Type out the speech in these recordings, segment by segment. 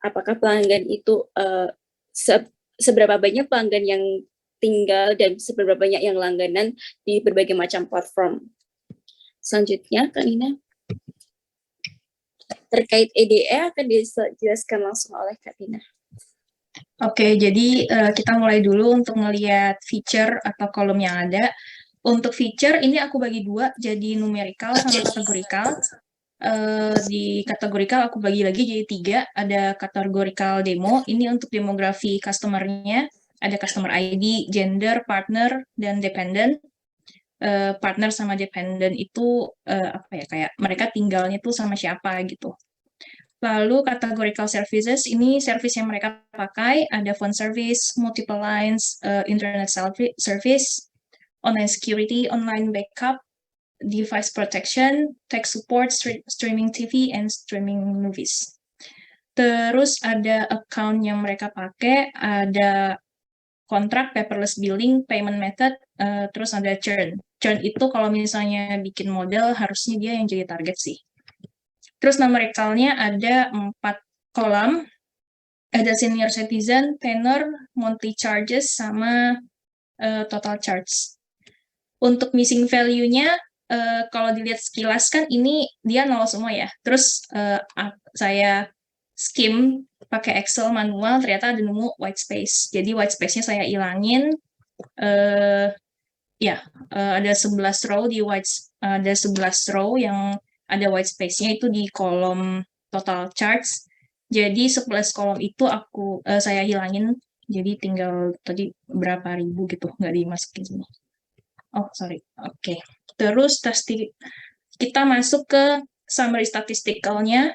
apakah pelanggan itu seberapa banyak pelanggan yang tinggal dan seberapa banyak yang langganan di berbagai macam platform. Selanjutnya, Kak Nina. Terkait EDE akan dijelaskan langsung oleh Kak Nina. Oke, jadi kita mulai dulu untuk melihat feature atau kolom yang ada. Untuk feature, ini aku bagi dua, jadi numerical sama kategorikal. Di kategorikal aku bagi lagi jadi 3, ada kategorikal demo, ini untuk demografi customer-nya, ada customer ID, gender, partner, dan dependent. Partner sama dependent itu apa ya, kayak mereka tinggalnya tuh sama siapa gitu. Lalu categorical services, ini service yang mereka pakai, ada phone service, multiple lines, internet service, online security, online backup, device protection, tech support, streaming TV, and streaming movies. Terus ada account yang mereka pakai, ada kontrak, paperless billing, payment method, terus ada churn. Churn itu kalau misalnya bikin model, harusnya dia yang jadi target sih. Terus numerikalnya ada 4 kolom, ada senior citizen, tenor, monthly charges, sama total charge. Untuk missing value-nya, kalau dilihat sekilas kan ini dia 0 semua ya. Terus saya skim pakai Excel manual, ternyata ada nemu white space. Jadi white space-nya saya ilangin. Ada 11 row ada 11 row yang ada white space-nya itu di kolom total charts. Jadi 11 kolom itu saya hilangin, jadi tinggal tadi berapa ribu gitu, nggak dimasukin sini. Oh, sorry. Oke. Terus kita masuk ke summary statistical-nya.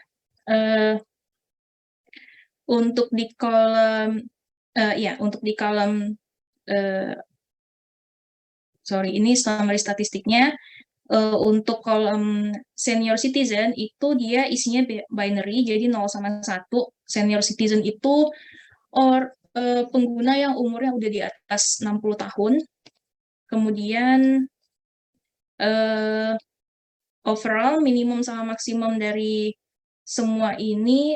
Untuk di kolom ini summary statistiknya. Untuk kolom senior citizen itu dia isinya binary, jadi 0 sama 1. Senior citizen itu pengguna yang umurnya udah di atas 60 tahun. Kemudian overall minimum sama maksimum dari semua ini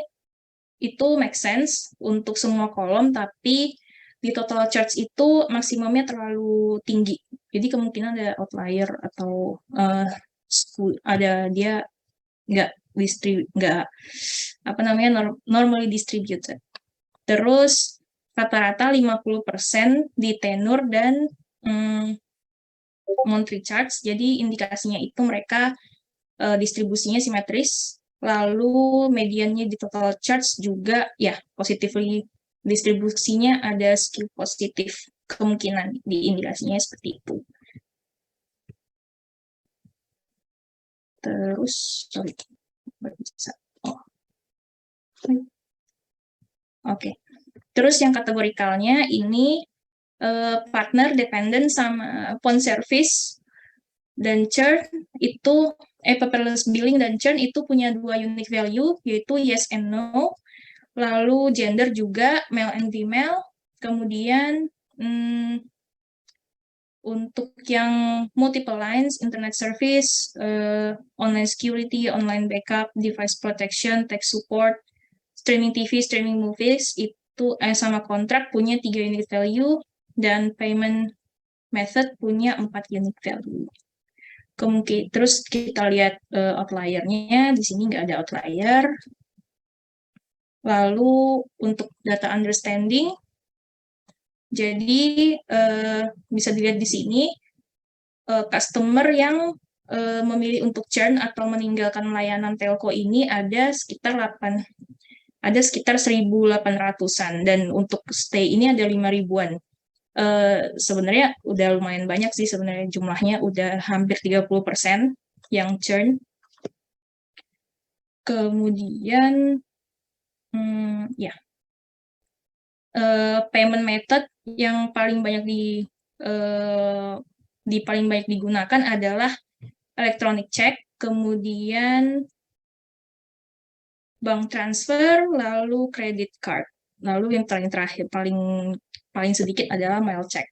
itu make sense untuk semua kolom, tapi di total charge itu maksimumnya terlalu tinggi. Jadi kemungkinan ada outlier atau ada dia normally distributed. Terus rata-rata 50% di tenor dan monthly charge. Jadi indikasinya itu mereka distribusinya simetris. Lalu mediannya di total charge juga ya positively, distribusinya ada skew positif, kemungkinan di indikasinya seperti itu. Terus Terus yang kategorikalnya ini partner, dependent, sama phone service dan churn itu paperless billing dan churn itu punya 2 unique value, yaitu yes and no. Lalu gender juga male and female. Kemudian untuk yang multiple lines, internet service, online security, online backup, device protection, tech support, streaming TV, streaming movies, itu sama kontrak punya 3 unique value, dan payment method punya 4 unique value. Terus kita lihat outlier-nya, di sini nggak ada outlier. Lalu untuk data understanding, jadi bisa dilihat di sini, customer yang memilih untuk churn atau meninggalkan layanan telco ini ada sekitar 1.800-an, dan untuk stay ini ada 5.000-an. Sebenarnya udah lumayan banyak sih, sebenarnya jumlahnya udah hampir 30% yang churn. Kemudian payment method yang paling banyak digunakan adalah electronic check, kemudian bank transfer, lalu credit card. Lalu yang terakhir paling sedikit adalah mail check.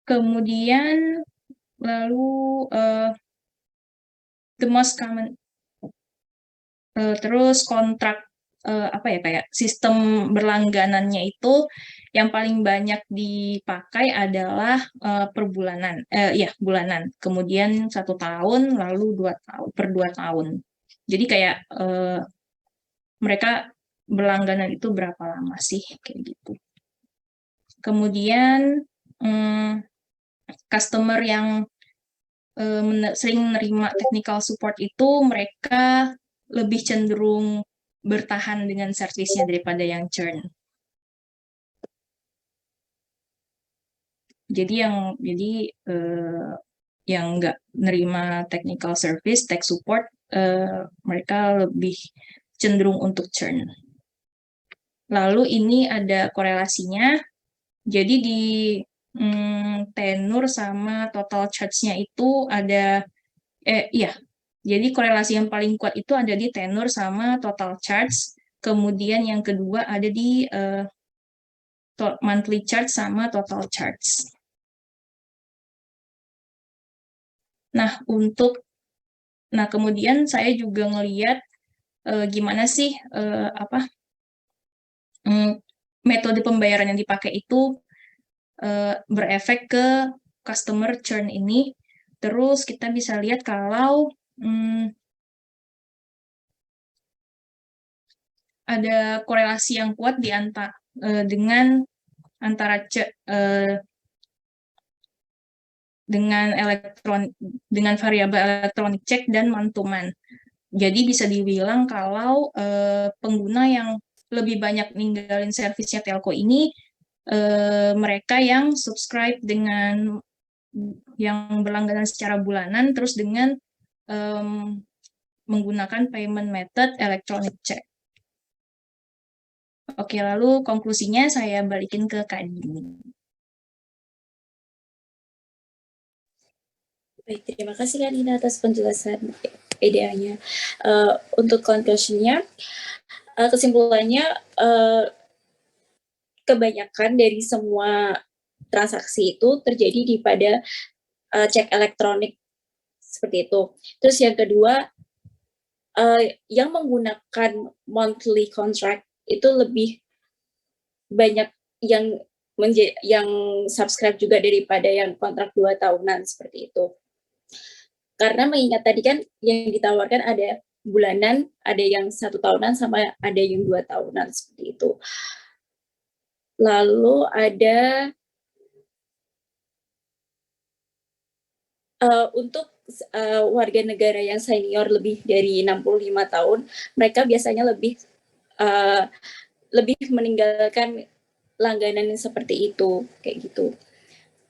Kemudian lalu the most common terus kontrak kayak sistem berlangganannya itu yang paling banyak dipakai adalah per bulanan, bulanan. Kemudian 1 tahun, lalu 2 tahun, per 2 tahun. Jadi kayak mereka berlangganan itu berapa lama sih, kayak gitu. Kemudian customer yang sering menerima technical support itu mereka lebih cenderung bertahan dengan servisnya daripada yang churn. Jadi yang nggak nerima technical service, tech support, mereka lebih cenderung untuk churn. Lalu ini ada korelasinya. Jadi di tenure sama total charge-nya itu ada, jadi korelasi yang paling kuat itu ada di tenure sama total charge. Kemudian yang kedua ada di monthly charge sama total charge. Nah, kemudian saya juga ngeliat gimana sih metode pembayaran yang dipakai itu berefek ke customer churn ini. Terus kita bisa lihat kalau ada korelasi yang kuat di dengan dengan variabel elektronik check dan month to month. Jadi bisa dibilang kalau pengguna yang lebih banyak ninggalin servisnya telco ini mereka yang subscribe dengan yang berlangganan secara bulanan terus dengan menggunakan payment method electronic check. Oke, lalu konklusinya saya balikin ke Kak Dini. Baik, terima kasih Kak Dina atas penjelasan ideanya. Untuk conclusion-nya, kesimpulannya kebanyakan dari semua transaksi itu terjadi pada cek elektronik seperti itu. Terus yang kedua, yang menggunakan monthly contract itu lebih banyak yang subscribe juga daripada yang kontrak 2 tahunan seperti itu. Karena mengingat tadi kan yang ditawarkan ada bulanan, ada yang 1 tahunan, sama ada yang 2 tahunan seperti itu. Lalu ada untuk warga negara yang senior lebih dari 65 tahun, mereka biasanya lebih meninggalkan langganan yang seperti itu, kayak gitu.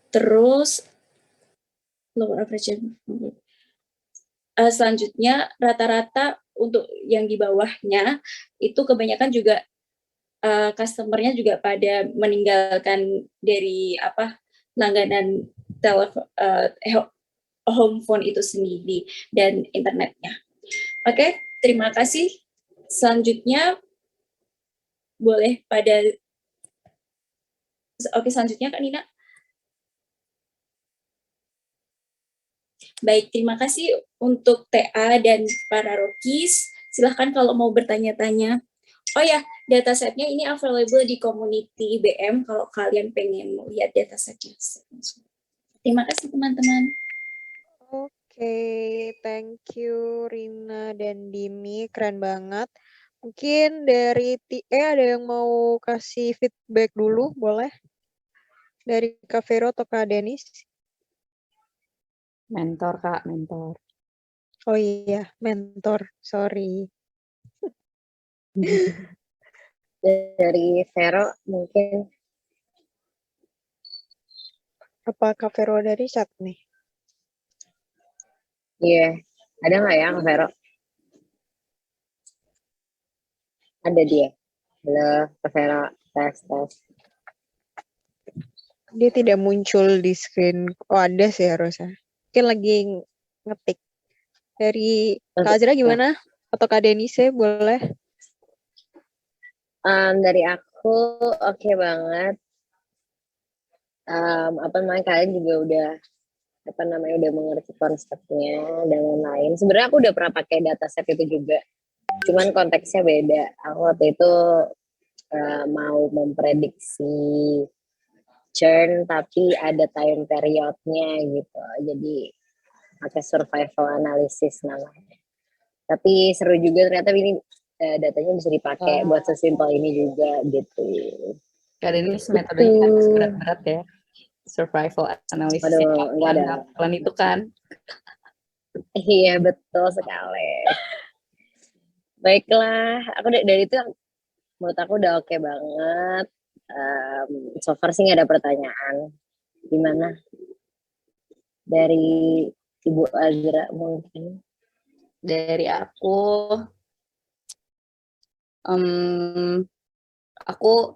Terus lower average selanjutnya rata-rata untuk yang di bawahnya itu kebanyakan juga customer-nya juga pada meninggalkan dari langganan home phone itu sendiri dan internetnya. Oke, terima kasih. Selanjutnya boleh selanjutnya Kak Nina. Baik, terima kasih untuk TA dan para Rokis. Silahkan kalau mau bertanya-tanya. Oh ya, datasetnya ini available di community BM kalau kalian pengen lihat datasetnya. Terima kasih teman-teman. Oke, thank you Rina dan Dimi, keren banget. Mungkin dari TE ada yang mau kasih feedback dulu, boleh? Dari Kak Vero atau Kak Denis? Mentor, Kak, mentor. Oh iya, mentor, sorry. Dari Vero mungkin. Apa Kak Vero dari chat nih? Iya, ada nggak ya Kak Vero? Ada dia. Halo, Kak Vero, tes. Dia tidak muncul di screen. Oh ada sih harusnya. Mungkin lagi ngetik. Dari Kak Azra gimana? Atau Kak Denise boleh? Dari aku oke banget. Kalian juga udah udah mengerti konsepnya dan lain-lain. Sebenarnya aku udah pernah pakai dataset itu juga. Cuman konteksnya beda. Aku waktu itu mau memprediksi churn tapi ada time periodnya gitu. Jadi pakai survival analysis namanya. Tapi seru juga ternyata ini datanya bisa dipakai buat sesimpel ini juga gitu. Kali ini metodenya harus berat-berat ya. Survival analysis Waduh, enggak ada. Kalian itu kan. Iya, betul sekali. Baiklah, aku dari itu menurut aku udah oke banget. So far sih nggak ada pertanyaan. Gimana? Dari Ibu Azra mungkin. Dari aku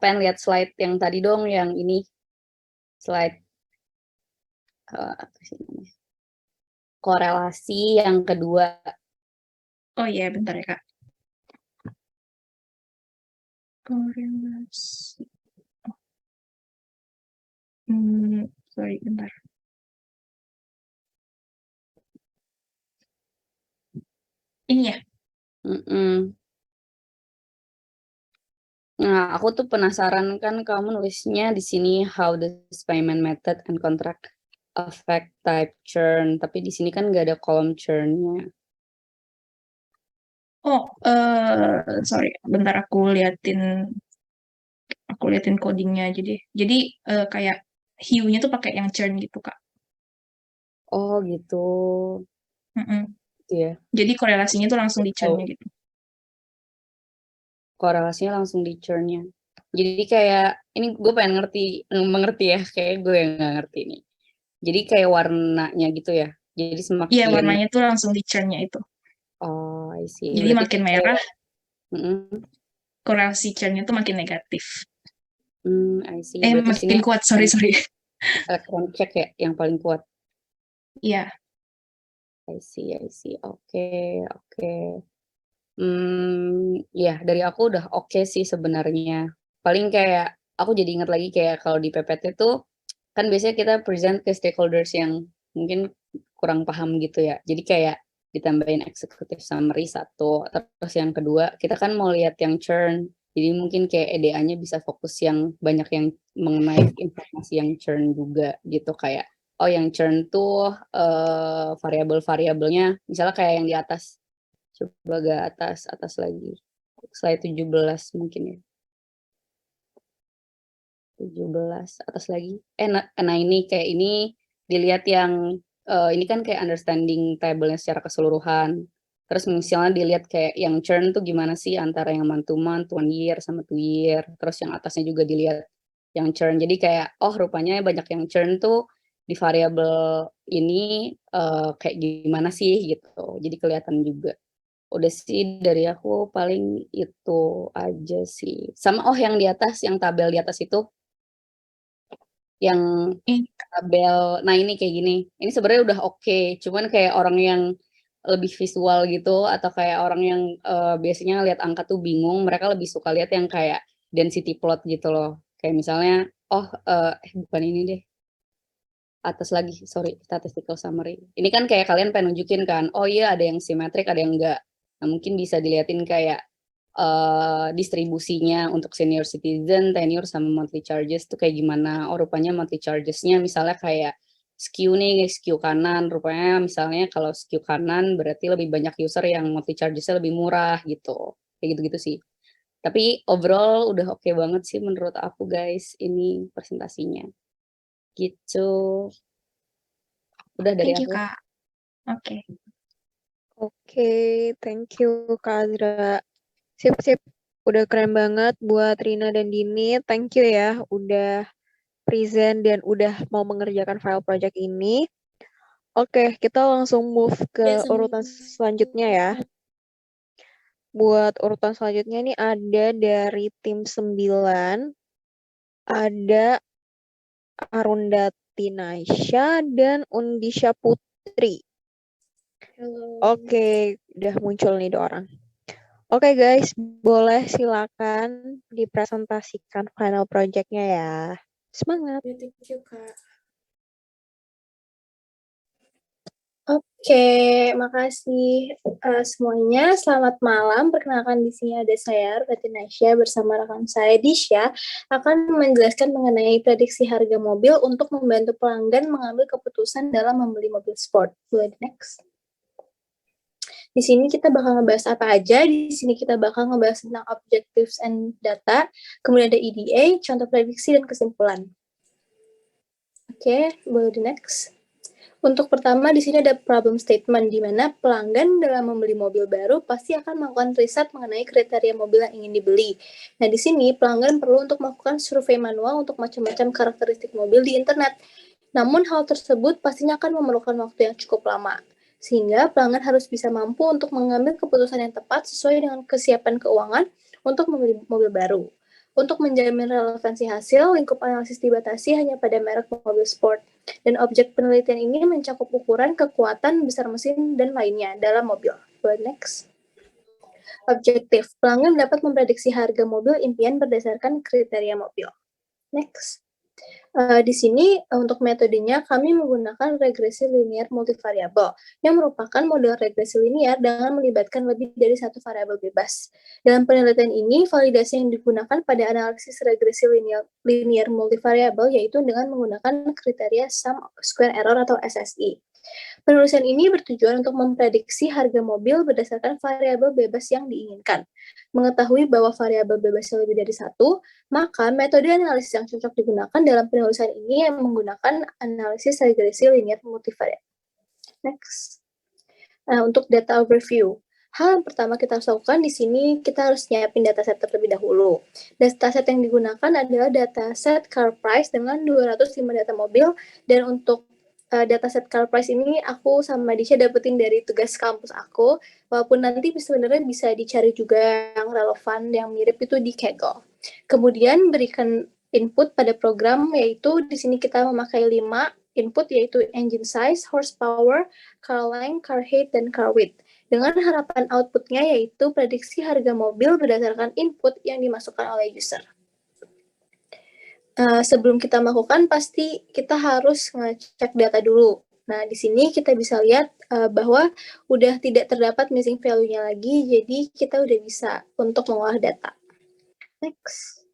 pengen lihat slide yang tadi dong, yang ini. Slide apa sih namanya? Korelasi yang kedua. Oh iya, bentar ya, Kak. Korelasi. Sorry, bentar. Ini ya? Mm-mm. Nah, aku tuh penasaran kan kamu nulisnya di sini how the payment method and contract affect type churn, tapi di sini kan nggak ada kolom churn-nya. Oh, sorry, bentar aku liatin codingnya aja deh. Jadi kayak hue-nya tuh pakai yang churn gitu, Kak. Oh gitu, gitu ya. Jadi korelasinya tuh langsung di churn-nya gitu. Korelasinya langsung di churn-nya. Jadi kayak ini gue pengen mengerti ya, kayak gue yang nggak ngerti nih. Jadi kayak warnanya gitu ya. Jadi semakin Iya, warnanya tuh langsung di churn-nya itu. Oh, I see. Jadi Berarti makin kayak- merah, Mm-mm. korelasi churn-nya tuh makin negatif. I see. Berarti Makin sini kuat, sorry. electron check ya yang paling kuat. Iya. I see. Oke. Ya dari aku udah oke sih sebenarnya. Paling kayak aku jadi ingat lagi kayak kalau di PPT tuh kan biasanya kita present ke stakeholders yang mungkin kurang paham gitu ya. Jadi kayak ditambahin executive summary satu, terus yang kedua kita kan mau lihat yang churn. Jadi mungkin kayak EDA-nya bisa fokus yang banyak yang mengenai informasi yang churn juga gitu kayak oh yang churn tuh variabel-variabelnya misalnya kayak yang di atas. Coba agak atas lagi. Slide 17 mungkin ya. 17 atas lagi. Nah ini kayak ini dilihat yang ini kan kayak understanding table-nya secara keseluruhan. Terus misalnya dilihat kayak yang churn tuh gimana sih antara yang month to month, 1 year sama 2 year. Terus yang atasnya juga dilihat yang churn. Jadi kayak oh rupanya banyak yang churn tuh di variabel ini kayak gimana sih gitu. Jadi kelihatan juga. Udah sih dari aku paling itu aja sih. Sama yang di atas, yang tabel di atas itu yang tabel. Nah, ini kayak gini. Ini sebenarnya udah oke, cuman kayak orang yang lebih visual gitu atau kayak orang yang biasanya lihat angka tuh bingung, mereka lebih suka lihat yang kayak density plot gitu loh. Kayak misalnya bukan ini deh. Atas lagi, sorry, statistical summary. Ini kan kayak kalian pengen nunjukin kan, oh iya ada yang simetrik, ada yang enggak. Nah, mungkin bisa diliatin kayak distribusinya untuk senior citizen, tenure, sama monthly charges tuh kayak gimana. Oh, rupanya monthly chargesnya misalnya kayak skew nih, skew kanan. Rupanya misalnya kalau skew kanan berarti lebih banyak user yang monthly chargesnya lebih murah gitu. Kayak gitu-gitu sih. Tapi overall udah oke banget sih menurut aku guys, ini presentasinya. Gitu. Udah dari Thank you, aku. Kak. Oke. Oke, thank you Kak Azra. Sip. Udah keren banget buat Rina dan Dini. Thank you ya udah present dan udah mau mengerjakan file project ini. Oke, kita langsung move ke urutan selanjutnya ya. Buat urutan selanjutnya ini ada dari tim 9. Ada Arundati Naisha dan Undisha Putri. Oke, udah muncul nih 2 orang. Oke guys, boleh silakan dipresentasikan final project-nya ya. Semangat. Thank you, Kak. Oke, makasih semuanya. Selamat malam. Perkenalkan di sini ada saya, Ratinasya, bersama rekan saya, Disha, akan menjelaskan mengenai prediksi harga mobil untuk membantu pelanggan mengambil keputusan dalam membeli mobil sport. Boleh next. Di sini kita bakal ngebahas apa aja. Di sini kita bakal ngebahas tentang objectives and data, kemudian ada EDA, contoh prediksi, dan kesimpulan. Oke, boleh di next. Untuk pertama, di sini ada problem statement, di mana pelanggan dalam membeli mobil baru pasti akan melakukan riset mengenai kriteria mobil yang ingin dibeli. Nah, di sini pelanggan perlu untuk melakukan survei manual untuk macam-macam karakteristik mobil di internet. Namun, hal tersebut pastinya akan memerlukan waktu yang cukup lama. Sehingga pelanggan harus bisa mampu untuk mengambil keputusan yang tepat sesuai dengan kesiapan keuangan untuk membeli mobil baru. Untuk menjamin relevansi hasil, lingkup analisis dibatasi hanya pada merek mobil sport. Dan objek penelitian ini mencakup ukuran, kekuatan, besar mesin, dan lainnya dalam mobil. Next. Objektif. Pelanggan dapat memprediksi harga mobil impian berdasarkan kriteria mobil. Next. Di sini untuk metodenya kami menggunakan regresi linear multivariabel yang merupakan model regresi linear dengan melibatkan lebih dari satu variabel bebas. Dalam penelitian ini, validasi yang digunakan pada analisis regresi linear multivariabel yaitu dengan menggunakan kriteria sum square error atau SSI. Penulisan ini bertujuan untuk memprediksi harga mobil berdasarkan variabel bebas yang diinginkan. Mengetahui bahwa variabel bebasnya lebih dari satu, maka metode analisis yang cocok digunakan dalam penulisan ini yang menggunakan analisis regresi linear multivariabel. Next. Untuk data overview. Hal yang pertama kita harus lakukan di sini, kita harus nyiapin dataset terlebih dahulu. Dataset yang digunakan adalah dataset car price dengan 205 data mobil, dan untuk dataset car price ini aku sama Disha dapetin dari tugas kampus aku, walaupun nanti sebenarnya bisa dicari juga yang relevan, yang mirip itu di Kaggle. Kemudian berikan input pada program, yaitu di sini kita memakai 5 input, yaitu engine size, horsepower, car length, car height, dan car width. Dengan harapan outputnya yaitu prediksi harga mobil berdasarkan input yang dimasukkan oleh user. Sebelum kita melakukan, pasti kita harus ngecek data dulu. Nah, di sini kita bisa lihat bahwa udah tidak terdapat missing value-nya lagi, jadi kita udah bisa untuk mengolah data. Next.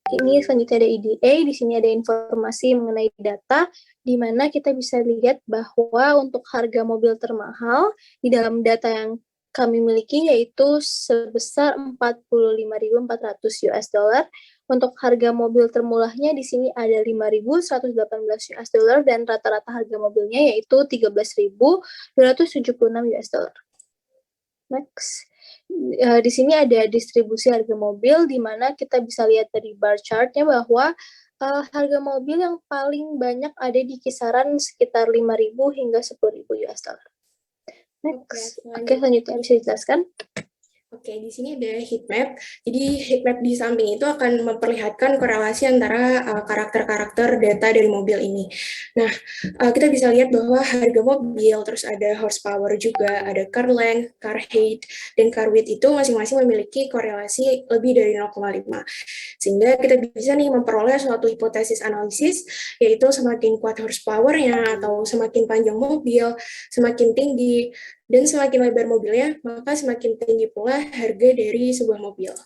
Ini selanjutnya ada EDA, di sini ada informasi mengenai data, di mana kita bisa lihat bahwa untuk harga mobil termahal di dalam data yang kami miliki yaitu sebesar $45.400. Untuk harga mobil termurahnya di sini ada $5.118 dan rata-rata harga mobilnya yaitu $13.276. Next. Di sini ada distribusi harga mobil di mana kita bisa lihat dari bar chart-nya bahwa harga mobil yang paling banyak ada di kisaran sekitar $5.000 hingga $10.000. Next. Oke, selanjutnya bisa dijelaskan. Oke, di sini ada heat map. Jadi heat map di samping itu akan memperlihatkan korelasi antara karakter-karakter data dari mobil ini. Nah, kita bisa lihat bahwa harga mobil, terus ada horsepower juga, ada car length, car height, dan car width itu masing-masing memiliki korelasi lebih dari 0,5. Sehingga kita bisa nih memperoleh suatu hipotesis analisis, yaitu semakin kuat horsepower-nya atau semakin panjang mobil, semakin tinggi, dan semakin lebar mobilnya, maka semakin tinggi pula harga dari sebuah mobil.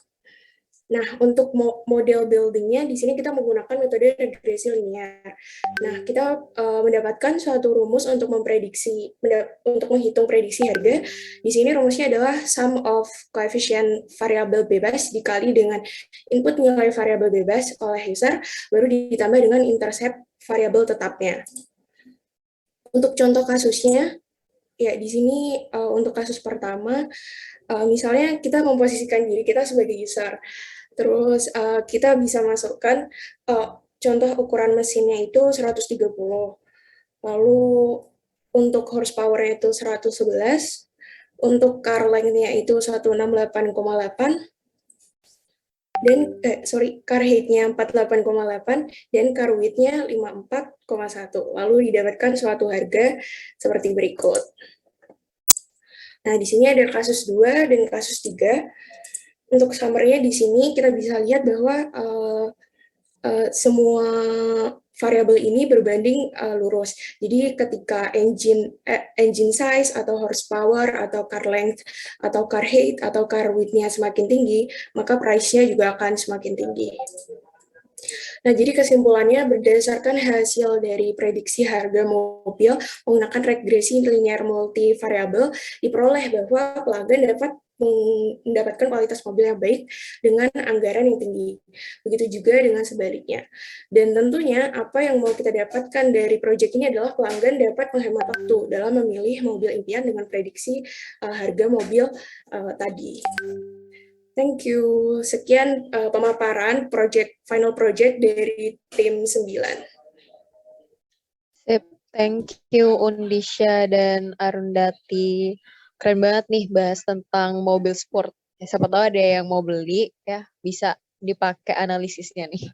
Nah, untuk model building-nya, di sini kita menggunakan metode regresi linear. Nah, kita mendapatkan suatu rumus untuk untuk menghitung prediksi harga. Di sini rumusnya adalah sum of koefisien variabel bebas dikali dengan input nilai variabel bebas oleh user, baru ditambah dengan intercept variabel tetapnya. Untuk contoh kasusnya, ya, di sini untuk kasus pertama, misalnya kita memposisikan diri kita sebagai user, terus kita bisa masukkan contoh ukuran mesinnya itu 130, lalu untuk horsepower-nya itu 111, untuk car length-nya itu 168,8, dan car height-nya 48,8 dan car width-nya 54,1. Lalu didapatkan suatu harga seperti berikut. Nah, di sini ada kasus 2 dan kasus 3. Untuk summary-nya di sini kita bisa lihat bahwa semua variabel ini berbanding lurus. Jadi ketika engine size atau horsepower atau car length atau car height atau car width-nya semakin tinggi, maka price-nya juga akan semakin tinggi. Nah, jadi kesimpulannya berdasarkan hasil dari prediksi harga mobil menggunakan regresi linear multivariabel, diperoleh bahwa pelanggan dapat mendapatkan kualitas mobil yang baik dengan anggaran yang tinggi. Begitu juga dengan sebaliknya. Dan tentunya apa yang mau kita dapatkan dari proyek ini adalah pelanggan dapat menghemat waktu dalam memilih mobil impian dengan prediksi harga mobil tadi. Thank you. Sekian pemaparan final project dari tim 9. Sip, thank you Undisha dan Arundati. Keren banget nih bahas tentang mobil sport. Ya, siapa tahu ada yang mau beli ya, bisa dipakai analisisnya nih.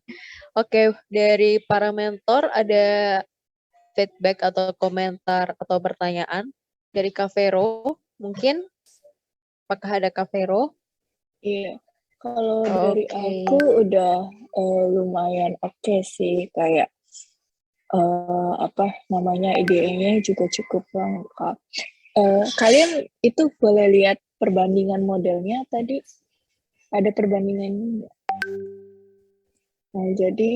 Oke, dari para mentor ada feedback atau komentar atau pertanyaan dari Kak Vero mungkin? Apakah ada Kak Vero? Iya, kalau dari aku udah lumayan oke sih, kayak apa namanya IDE-nya juga cukup lengkap. Kalian itu boleh lihat perbandingan modelnya tadi, ada perbandingannya nggak? Nah, jadi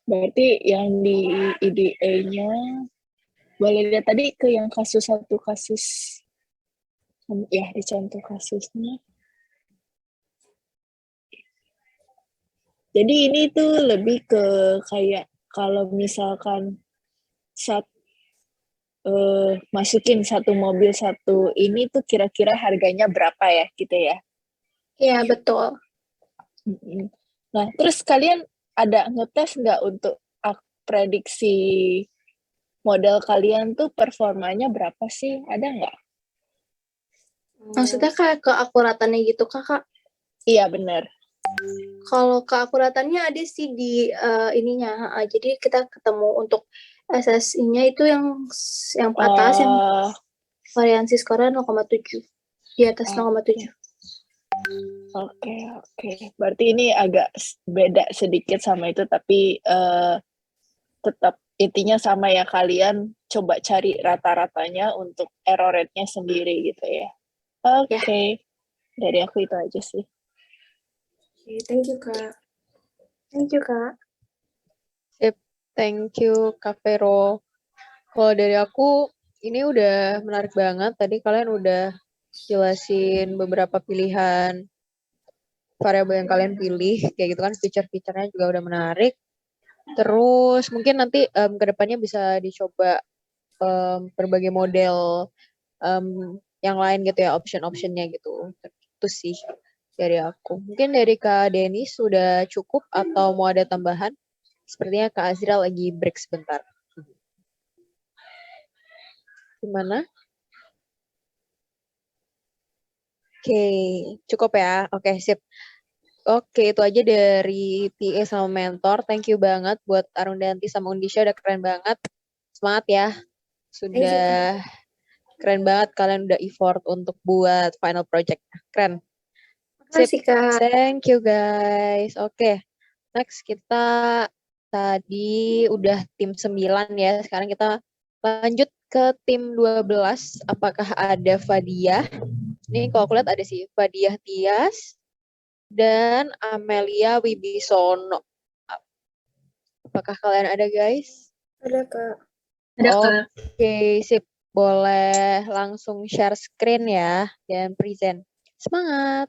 berarti yang di IDE-nya boleh lihat tadi ke yang satu kasus ya, di contoh kasusnya. Jadi ini tuh lebih ke kayak kalau misalkan masukin satu mobil satu ini tuh kira-kira harganya berapa ya gitu ya? Iya, betul. Nah, terus kalian ada ngetes nggak untuk prediksi model kalian tuh performanya berapa sih? Ada nggak? Maksudnya kayak keakuratannya gitu, Kakak? Iya, benar. Kalau keakuratannya ada sih di ininya. Jadi kita ketemu untuk SSI-nya itu yang atas, yang variansi skornya 0,7. Di atas 0,7. Oke. Berarti ini agak beda sedikit sama itu, tapi tetap intinya sama ya, kalian coba cari rata-ratanya untuk error rate-nya sendiri gitu ya. Oke. Dari aku itu aja sih. Oke, thank you, Kak. Thank you, Kak. Sip, thank you Kak Vero. Kalau dari aku, ini udah menarik banget. Tadi kalian udah jelasin beberapa pilihan variabel yang kalian pilih, kayak gitu kan, feature-featurenya juga udah menarik. Terus mungkin nanti ke depannya bisa dicoba berbagai model yang lain gitu ya, option-optionnya gitu. Itu sih dari aku. Mungkin dari Kak Denis sudah cukup atau mau ada tambahan? Sepertinya Kak Azra lagi break sebentar. Gimana? Oke, cukup ya. Oke, sip. Oke, itu aja dari TA sama mentor. Thank you banget buat Arundanti sama Undisha, udah keren banget. Semangat ya. Sudah keren banget kalian udah effort untuk buat final project. Keren. Makasih, Kak. Thank you guys. Oke. Next kita tadi udah tim 9 ya. Sekarang kita lanjut ke tim 12. Apakah ada Fadia? Ini kalau aku lihat ada sih Fadiah Tias dan Amelia Wibisono. Apakah kalian ada, guys? Ada, Kak. Ada, Kak. Oke, sip. Boleh langsung share screen ya dan present. Semangat!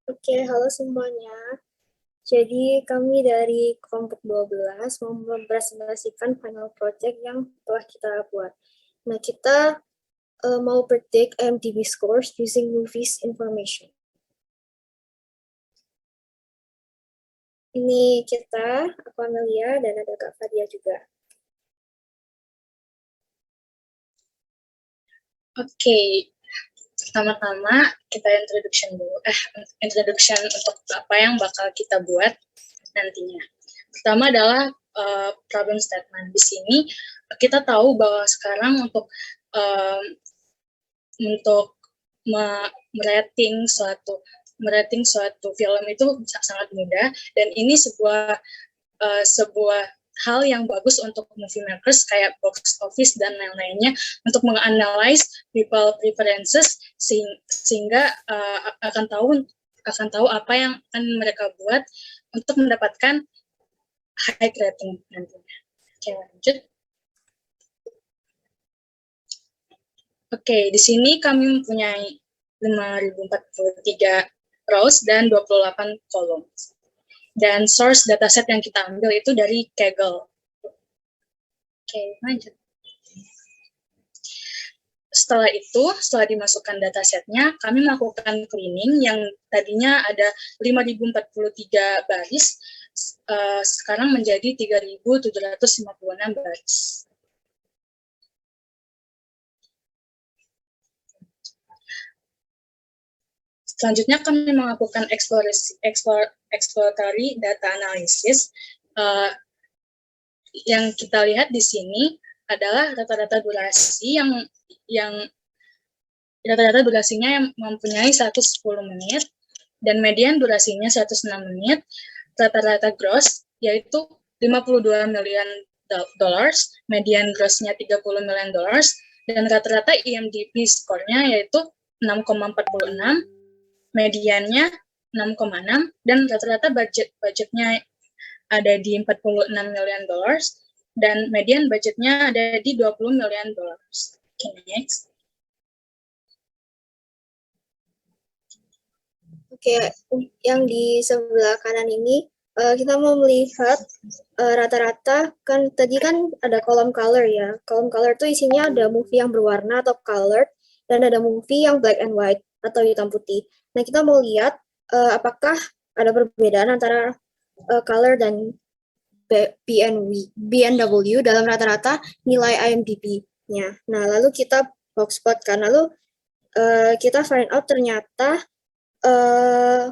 Oke, halo semuanya. Jadi kami dari kelompok 12 mau mempresentasikan final project yang telah kita buat. Nah, kita mau predict IMDb scores using movies information. Ini kita, aku Amelia, dan ada Kak Fadia juga. Oke, pertama-tama kita introduction dulu. Introduction untuk apa yang bakal kita buat nantinya. Pertama adalah problem statement. Di sini kita tahu bahwa sekarang untuk merating suatu film itu sangat mudah, dan ini sebuah hal yang bagus untuk movie makers kayak box office dan lain-lainnya untuk menganalize people preferences sehingga akan tahu apa yang akan mereka buat untuk mendapatkan high rating nantinya. Oke, lanjut. Oke, di sini kami mempunyai 5.043 rows dan 28 kolom. Dan source dataset yang kita ambil itu dari Kaggle. Oke, lanjut. Setelah dimasukkan datasetnya, kami melakukan cleaning yang tadinya ada 5.043 baris, sekarang menjadi 3.756 baris. Selanjutnya kami melakukan exploratory data analysis. Yang kita lihat di sini adalah rata-rata durasi yang rata-rata durasinya yang mempunyai 110 menit dan median durasinya 106 menit. Rata-rata gross yaitu 52 million dollars, median grossnya 30 million dollars, dan rata-rata IMDb skornya yaitu 6,46, mediannya 6,6, dan rata-rata budgetnya ada di 46 million dollars, dan median budgetnya ada di 20 million dollars. Okay, next. Oke, yang di sebelah kanan ini kita mau melihat rata-rata, kan tadi kan ada kolom color ya. Kolom color itu isinya ada movie yang berwarna atau colored, dan ada movie yang black and white atau hitam putih. Nah, kita mau lihat apakah ada perbedaan antara color dan BNW dalam rata-rata nilai IMDb-nya. Nah, lalu kita box plot kan, lalu kita find out ternyata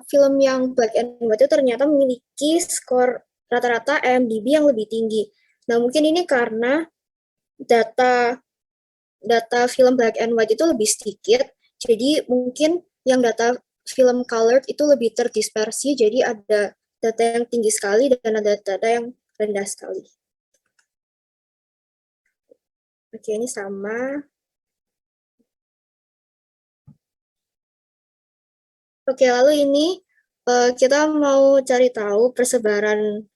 film yang black and white itu ternyata memiliki skor rata-rata IMDb yang lebih tinggi. Nah, mungkin ini karena data film black and white itu lebih sedikit, jadi mungkin yang data film colored itu lebih terdispersi, jadi ada data yang tinggi sekali dan ada data yang rendah sekali. Oke, ini sama. Oke, lalu ini kita mau cari tahu persebaran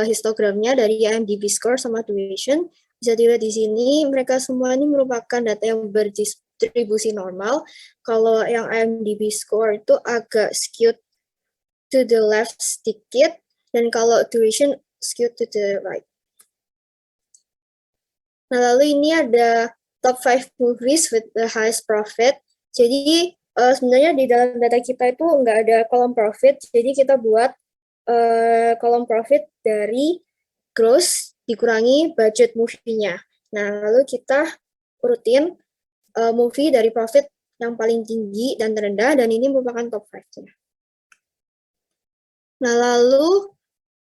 histogramnya dari IMDb score sama duration. Bisa dilihat di sini, mereka semua ini merupakan data yang berdistribusi normal. Kalau yang IMDb score itu agak skewed to the left sedikit, dan kalau duration skewed to the right. Nah, lalu ini ada top 5 movies with the highest profit. Jadi sebenarnya di dalam data kita itu nggak ada kolom profit, jadi kita buat kolom profit dari gross dikurangi budget movie-nya. Nah, lalu kita urutin movie dari profit yang paling tinggi dan terendah, dan ini merupakan top 5-nya. Nah, lalu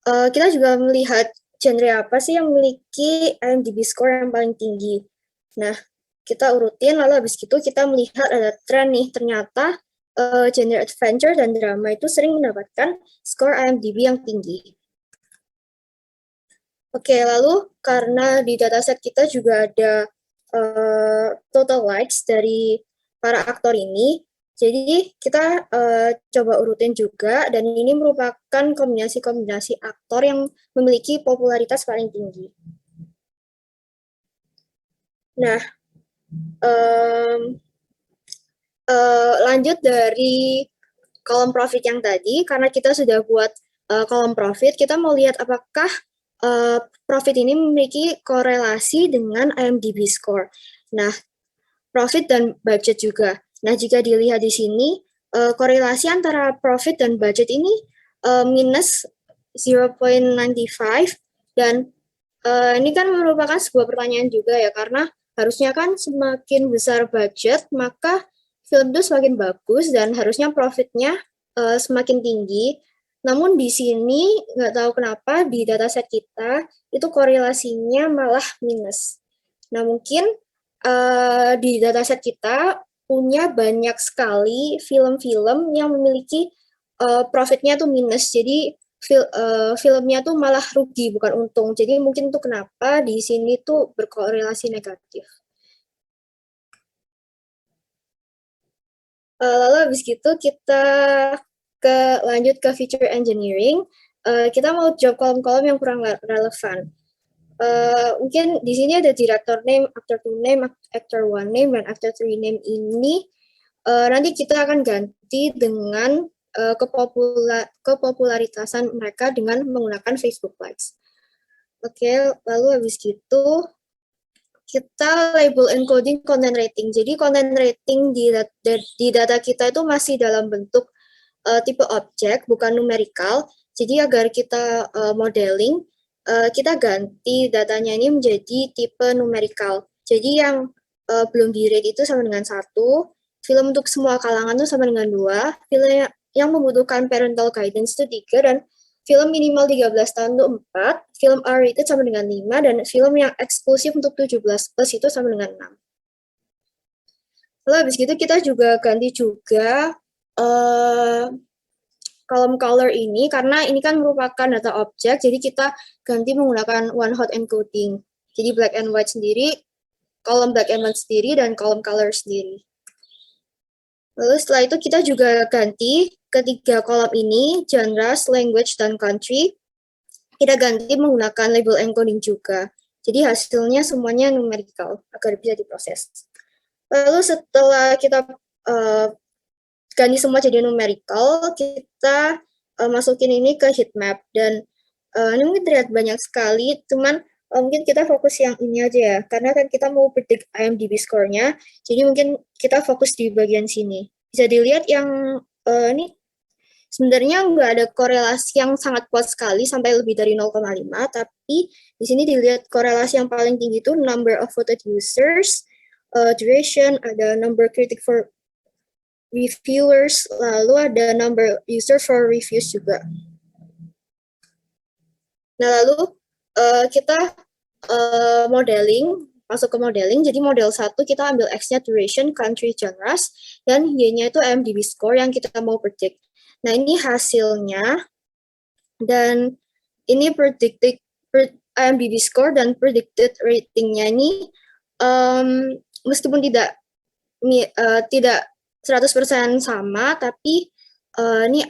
kita juga melihat genre apa sih yang memiliki IMDb score yang paling tinggi. Nah, kita urutin, lalu habis itu kita melihat ada tren nih, ternyata genre adventure dan drama itu sering mendapatkan skor IMDb yang tinggi. Oke, lalu karena di dataset kita juga ada total likes dari para aktor ini, jadi kita coba urutin juga, dan ini merupakan kombinasi-kombinasi aktor yang memiliki popularitas paling tinggi. Nah, lanjut dari kolom profit yang tadi, karena kita sudah buat kolom profit, kita mau lihat apakah profit ini memiliki korelasi dengan IMDb score. Nah, profit dan budget juga. Nah, jika dilihat di sini, korelasi antara profit dan budget ini minus 0.95 dan ini kan merupakan sebuah pertanyaan juga ya, karena harusnya kan semakin besar budget maka film itu semakin bagus dan harusnya profitnya semakin tinggi. Namun di sini nggak tahu kenapa di dataset kita itu korelasinya malah minus. Nah mungkin di dataset kita punya banyak sekali film-film yang memiliki profitnya tuh minus. Jadi filmnya tuh malah rugi bukan untung. Jadi mungkin tuh kenapa di sini tuh berkorelasi negatif. Lalu habis gitu kita lanjut ke feature engineering. Kita mau jawab kolom-kolom yang kurang relevan. Mungkin di sini ada director name, actor 2 name, actor 1 name, dan actor 3 name ini nanti kita akan ganti dengan kepopularitasan mereka dengan menggunakan Facebook Likes. Oke, lalu habis gitu kita label encoding content rating. Jadi content rating di data kita itu masih dalam bentuk tipe objek, bukan numerical. Jadi agar kita modeling, kita ganti datanya ini menjadi tipe numerical. Jadi yang belum di-rate itu sama dengan 1, film untuk semua kalangan itu sama dengan 2, film yang membutuhkan parental guidance itu 3, dan film minimal 13 tahun itu 4, film R-rated sama dengan 5, dan film yang eksklusif untuk 17 plus itu sama dengan 6. Lalu habis itu kita juga ganti juga kolom color ini, karena ini kan merupakan data objek, jadi kita ganti menggunakan one hot encoding. Jadi black and white sendiri, kolom black and white sendiri, dan kolom color sendiri. Lalu setelah itu kita juga ganti ketiga kolom ini, genres, language, dan country. Kita ganti menggunakan label encoding juga. Jadi hasilnya semuanya numerical agar bisa diproses. Lalu setelah kita ganti semua jadi numerical, kita masukin ini ke heat map. Dan ini mungkin terlihat banyak sekali, cuman mungkin kita fokus yang ini aja ya, karena kan kita mau predict IMDb score-nya, jadi mungkin kita fokus di bagian sini. Bisa dilihat yang ini sebenarnya nggak ada korelasi yang sangat kuat sekali sampai lebih dari 0,5, tapi di sini dilihat korelasi yang paling tinggi itu number of voted users, duration, ada number critic for reviewers, lalu ada number user for reviews juga. Nah lalu kita modeling, masuk ke modeling. Jadi model 1 kita ambil X-nya duration, country, genres, dan Y-nya itu IMDb score yang kita mau predict. Nah ini hasilnya, dan ini predicted IMDb score dan predicted ratingnya ini meskipun tidak 100% sama, tapi ini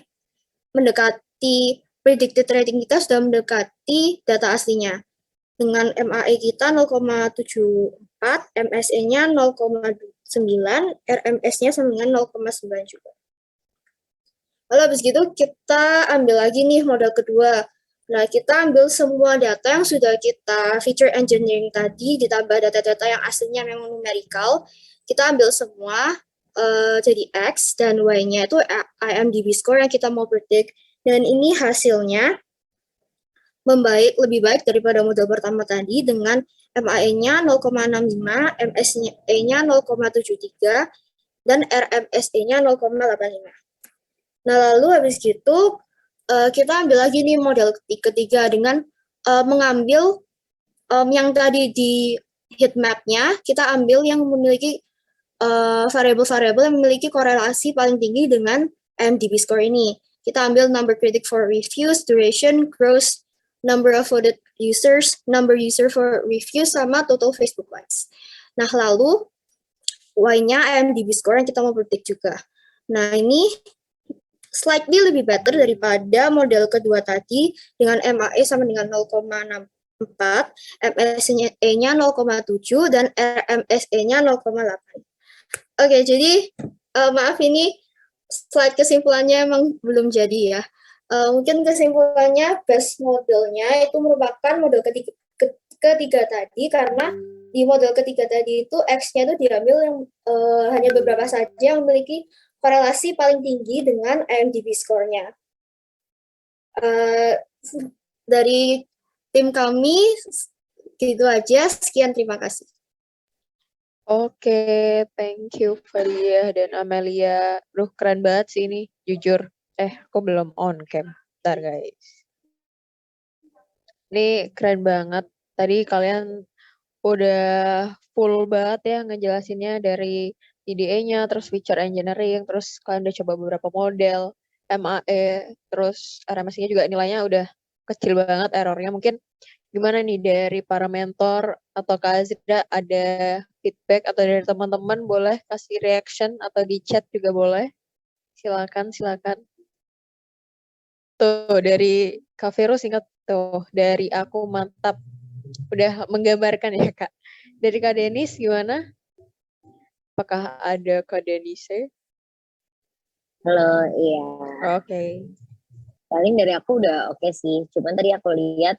mendekati predicted rating kita sudah mendekati data aslinya. Dengan MAE kita 0,74, MSE-nya 0,9, RMS-nya sama dengan 0,9 juga. Lalu habis gitu kita ambil lagi nih model kedua. Nah, kita ambil semua data yang sudah kita feature engineering tadi, ditambah data-data yang aslinya memang numerical, kita ambil semua jadi X, dan Y-nya itu IMDb score yang kita mau predict. Dan ini hasilnya lebih baik daripada model pertama tadi dengan MAE-nya 0,65, MSE-nya 0,73, dan RMSE-nya 0,85. Nah, lalu habis gitu kita ambil lagi nih model ketiga dengan mengambil yang tadi di heat map-nya, kita ambil yang memiliki variabel-variabel yang memiliki korelasi paling tinggi dengan IMDb score ini. Kita ambil number critic for reviews, duration, gross, number of voted users, number user for reviews, sama total Facebook likes. Nah, lalu Y-nya IMDb score yang kita mau predict juga. Nah, ini slightly lebih better daripada model kedua tadi dengan MAE sama dengan 0,64, MSE-nya 0,7, dan RMSE-nya 0,8. Oke, jadi maaf ini slide kesimpulannya emang belum jadi ya. Mungkin kesimpulannya best modelnya itu merupakan model ketiga tadi, karena di model ketiga tadi itu X-nya itu diambil yang hanya beberapa saja yang memiliki korelasi paling tinggi dengan IMDb score-nya. Dari tim kami, gitu aja. Sekian, terima kasih. Oke, thank you Fadia dan Amelia. Duh, keren banget sih ini, jujur. Aku belum on cam. Bentar guys. Ini keren banget. Tadi kalian udah full banget ya ngejelasinnya dari IDE-nya, terus feature engineering, terus kalian udah coba beberapa model, MAE, terus RMSI-nya juga nilainya udah kecil banget errornya. Mungkin gimana nih dari para mentor atau Kak Azra ada feedback atau dari teman-teman boleh kasih reaction atau di chat juga boleh. Silakan. Tuh dari Kak Vero singkat tuh, dari aku mantap. Udah menggambarkan ya Kak. Dari Kak Denis gimana? Apakah ada Kak Denise? Halo, iya. Oke. Paling dari aku udah oke sih. Cuman tadi aku lihat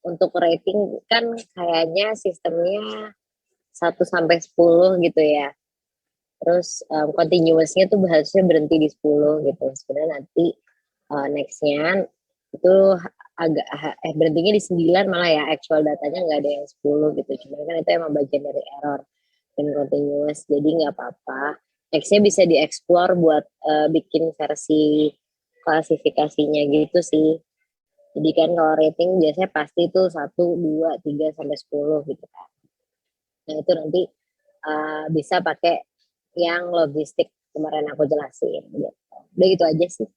untuk rating kan kayaknya sistemnya 1 sampai 10 gitu ya. Terus continuousnya tuh harusnya berhenti di 10 gitu. Sebenarnya nanti nextnya itu agak berhentinya di 9 malah ya, actual datanya nggak ada yang 10 gitu. Cuman kan itu emang bagian dari error dan continuous, jadi nggak apa-apa. Nextnya bisa dieksplor buat bikin versi klasifikasinya gitu sih. Jadi kan kalau rating biasanya pasti itu 1, 2, 3, sampai 10 gitu kan. Nah itu nanti bisa pakai yang logistik kemarin aku jelasin gitu. Udah gitu aja sih.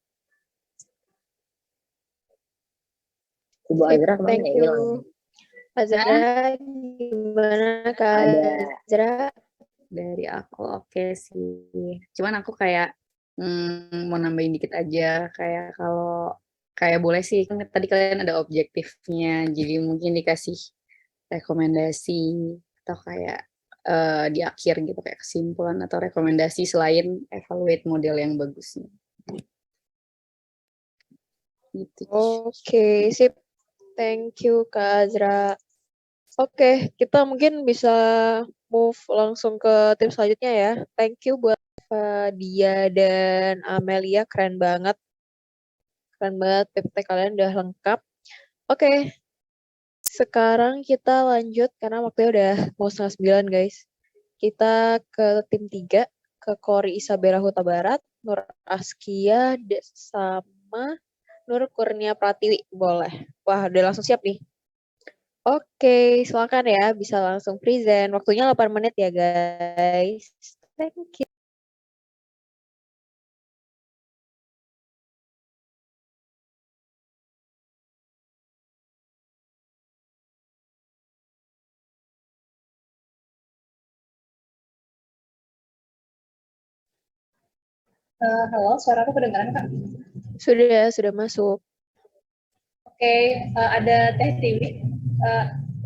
Ibu Azra kemana Thank ya? you. Hilang. Azra, gimana Kak Ada. Azra? Dari aku oke sih. Cuman aku kayak mau nambahin dikit aja, kayak kalau kayak boleh sih kan tadi kalian ada objektifnya, jadi mungkin dikasih rekomendasi atau kayak di akhir gitu kayak kesimpulan atau rekomendasi selain evaluate model yang bagusnya. Gitu. Oke, sip. Thank you Kak Azra. Oke, kita mungkin bisa move langsung ke tim selanjutnya ya. Thank you buat Dia dan Amelia, keren banget. Keren banget, PPT kalian udah lengkap. Oke, sekarang kita lanjut karena waktunya udah mau 8:30 guys. Kita ke tim 3, ke Kori Isabella Huta Barat, Nur Askia, sama Nur Kurnia Pratiwi. Boleh. Wah, udah langsung siap nih. Oke, silakan ya. Bisa langsung present. Waktunya 8 menit ya, guys. Thank you. Halo, suara aku kedengaran, Kak? Sudah masuk. Oke, ada Teh Tiwi,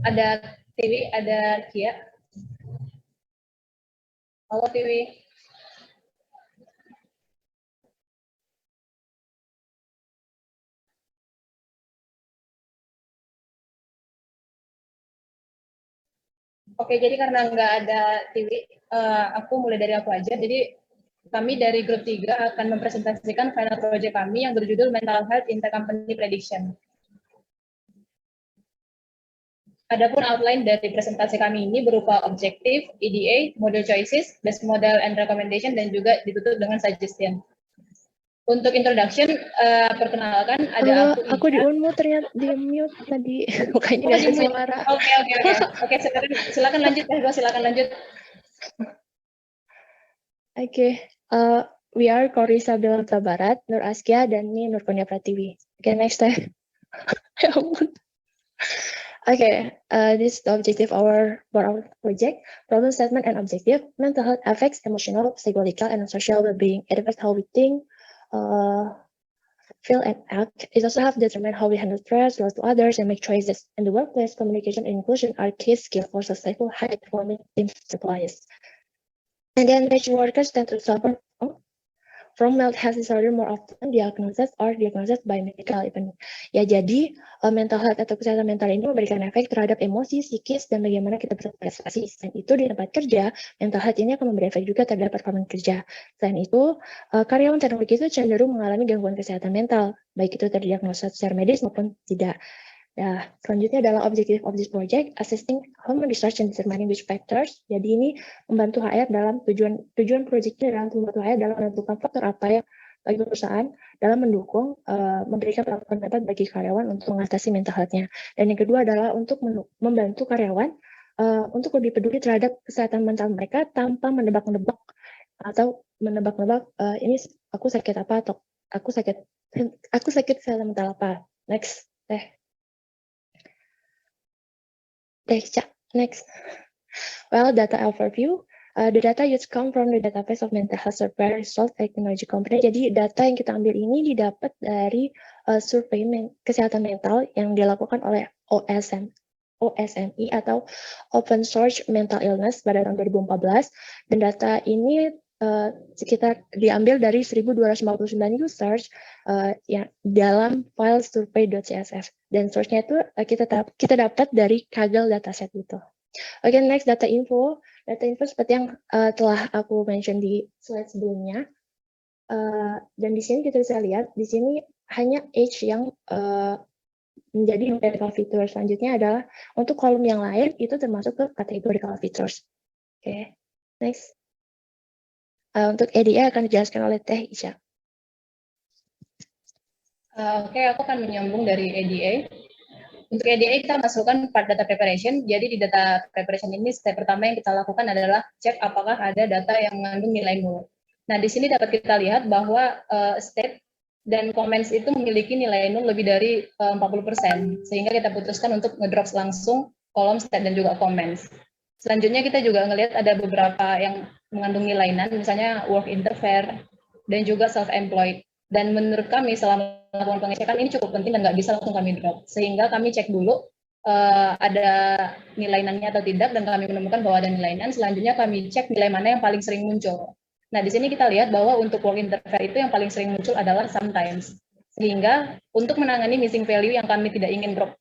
ada Tiwi, ada Kia. Halo Tiwi. Oke, jadi karena nggak ada Tiwi, aku mulai dari aku aja. Jadi kami dari grup 3 akan mempresentasikan final project kami yang berjudul Mental Health Intercompany Prediction. Adapun outline dari presentasi kami ini berupa objektif, EDA, model choices, best model and recommendation, dan juga ditutup dengan suggestion. Untuk introduction, perkenalkan ada aku di unmute ternyata di mute tadi. Makanya nggak ada suara. Oke, silakan lanjut ya, silakan lanjut. Oke, we are Kori Isabella Huta Barat, Nur Askia, dan ini Nur Kurnia Pratiwi. Oke, next ya. Ya ampun. Okay, this is the objective for our project. Problem statement and objective. Mental health affects emotional, psychological, and social well-being. It affects how we think, feel, and act. It also have determined how we handle stress, relate to others, and make choices. In the workplace, communication and inclusion are key skills for successful, high-performing team employees. And then, workers tend to suffer from mental health disorder more often diagnosed by medical even. Ya, jadi mental health atau kesehatan mental ini memberikan efek terhadap emosi, psikis, dan bagaimana kita berprestasi. Selain itu, di tempat kerja, mental health ini akan memberi efek juga terhadap performa kerja. Selain itu, karyawan teknologi itu cenderung mengalami gangguan kesehatan mental, baik itu terdiagnosa secara medis maupun tidak. Nah, selanjutnya adalah objective of this project, assisting human research and determining which factors. Jadi ini membantu HR dalam tujuan proyeknya dalam membantu HR dalam menentukan faktor apa yang bagi perusahaan dalam mendukung memberikan pendapat bagi karyawan untuk mengatasi mental health-nya. Dan yang kedua adalah untuk membantu karyawan untuk lebih peduli terhadap kesehatan mental mereka tanpa menebak-nebak atau menebak-nebak ini aku sakit apa atau aku sakit kesehatan mental apa. Next. Next. Well, data overview. The data used come from the database of mental health survey result technology company. Jadi data yang kita ambil ini didapat dari survei kesehatan mental yang dilakukan oleh OSMI atau Open Source Mental Illness pada tahun 2014. Dan data ini sekitar diambil dari 1.259 users yang dalam file survey.csv, dan source-nya itu kita dapat dari Kaggle dataset itu. Oke, next data info. Data info seperti yang telah aku mention di slide sebelumnya. Dan di sini kita bisa lihat di sini hanya age yang menjadi empirical feature. Selanjutnya adalah untuk kolom yang lain itu termasuk ke categorical features. Oke, next. Untuk EDA akan dijelaskan oleh Teh Isya. Oke, aku akan menyambung dari EDA. Untuk EDA kita masukkan part data preparation. Jadi di data preparation ini step pertama yang kita lakukan adalah cek apakah ada data yang mengandung nilai nol. Nah, di sini dapat kita lihat bahwa state dan comments itu memiliki nilai nol lebih dari 40%, sehingga kita putuskan untuk ngedrop langsung kolom state dan juga comments. Selanjutnya kita juga ngelihat ada beberapa yang mengandung nilai non, misalnya work interfere dan juga self-employed. Dan menurut kami selama melakukan pengecekan ini cukup penting dan nggak bisa langsung kami drop. Sehingga kami cek dulu ada nilai non-nya atau tidak, dan kami menemukan bahwa ada nilai non. Selanjutnya kami cek nilai mana yang paling sering muncul. Nah, di sini kita lihat bahwa untuk work interfere itu yang paling sering muncul adalah sometimes. Sehingga untuk menangani missing value yang kami tidak ingin drop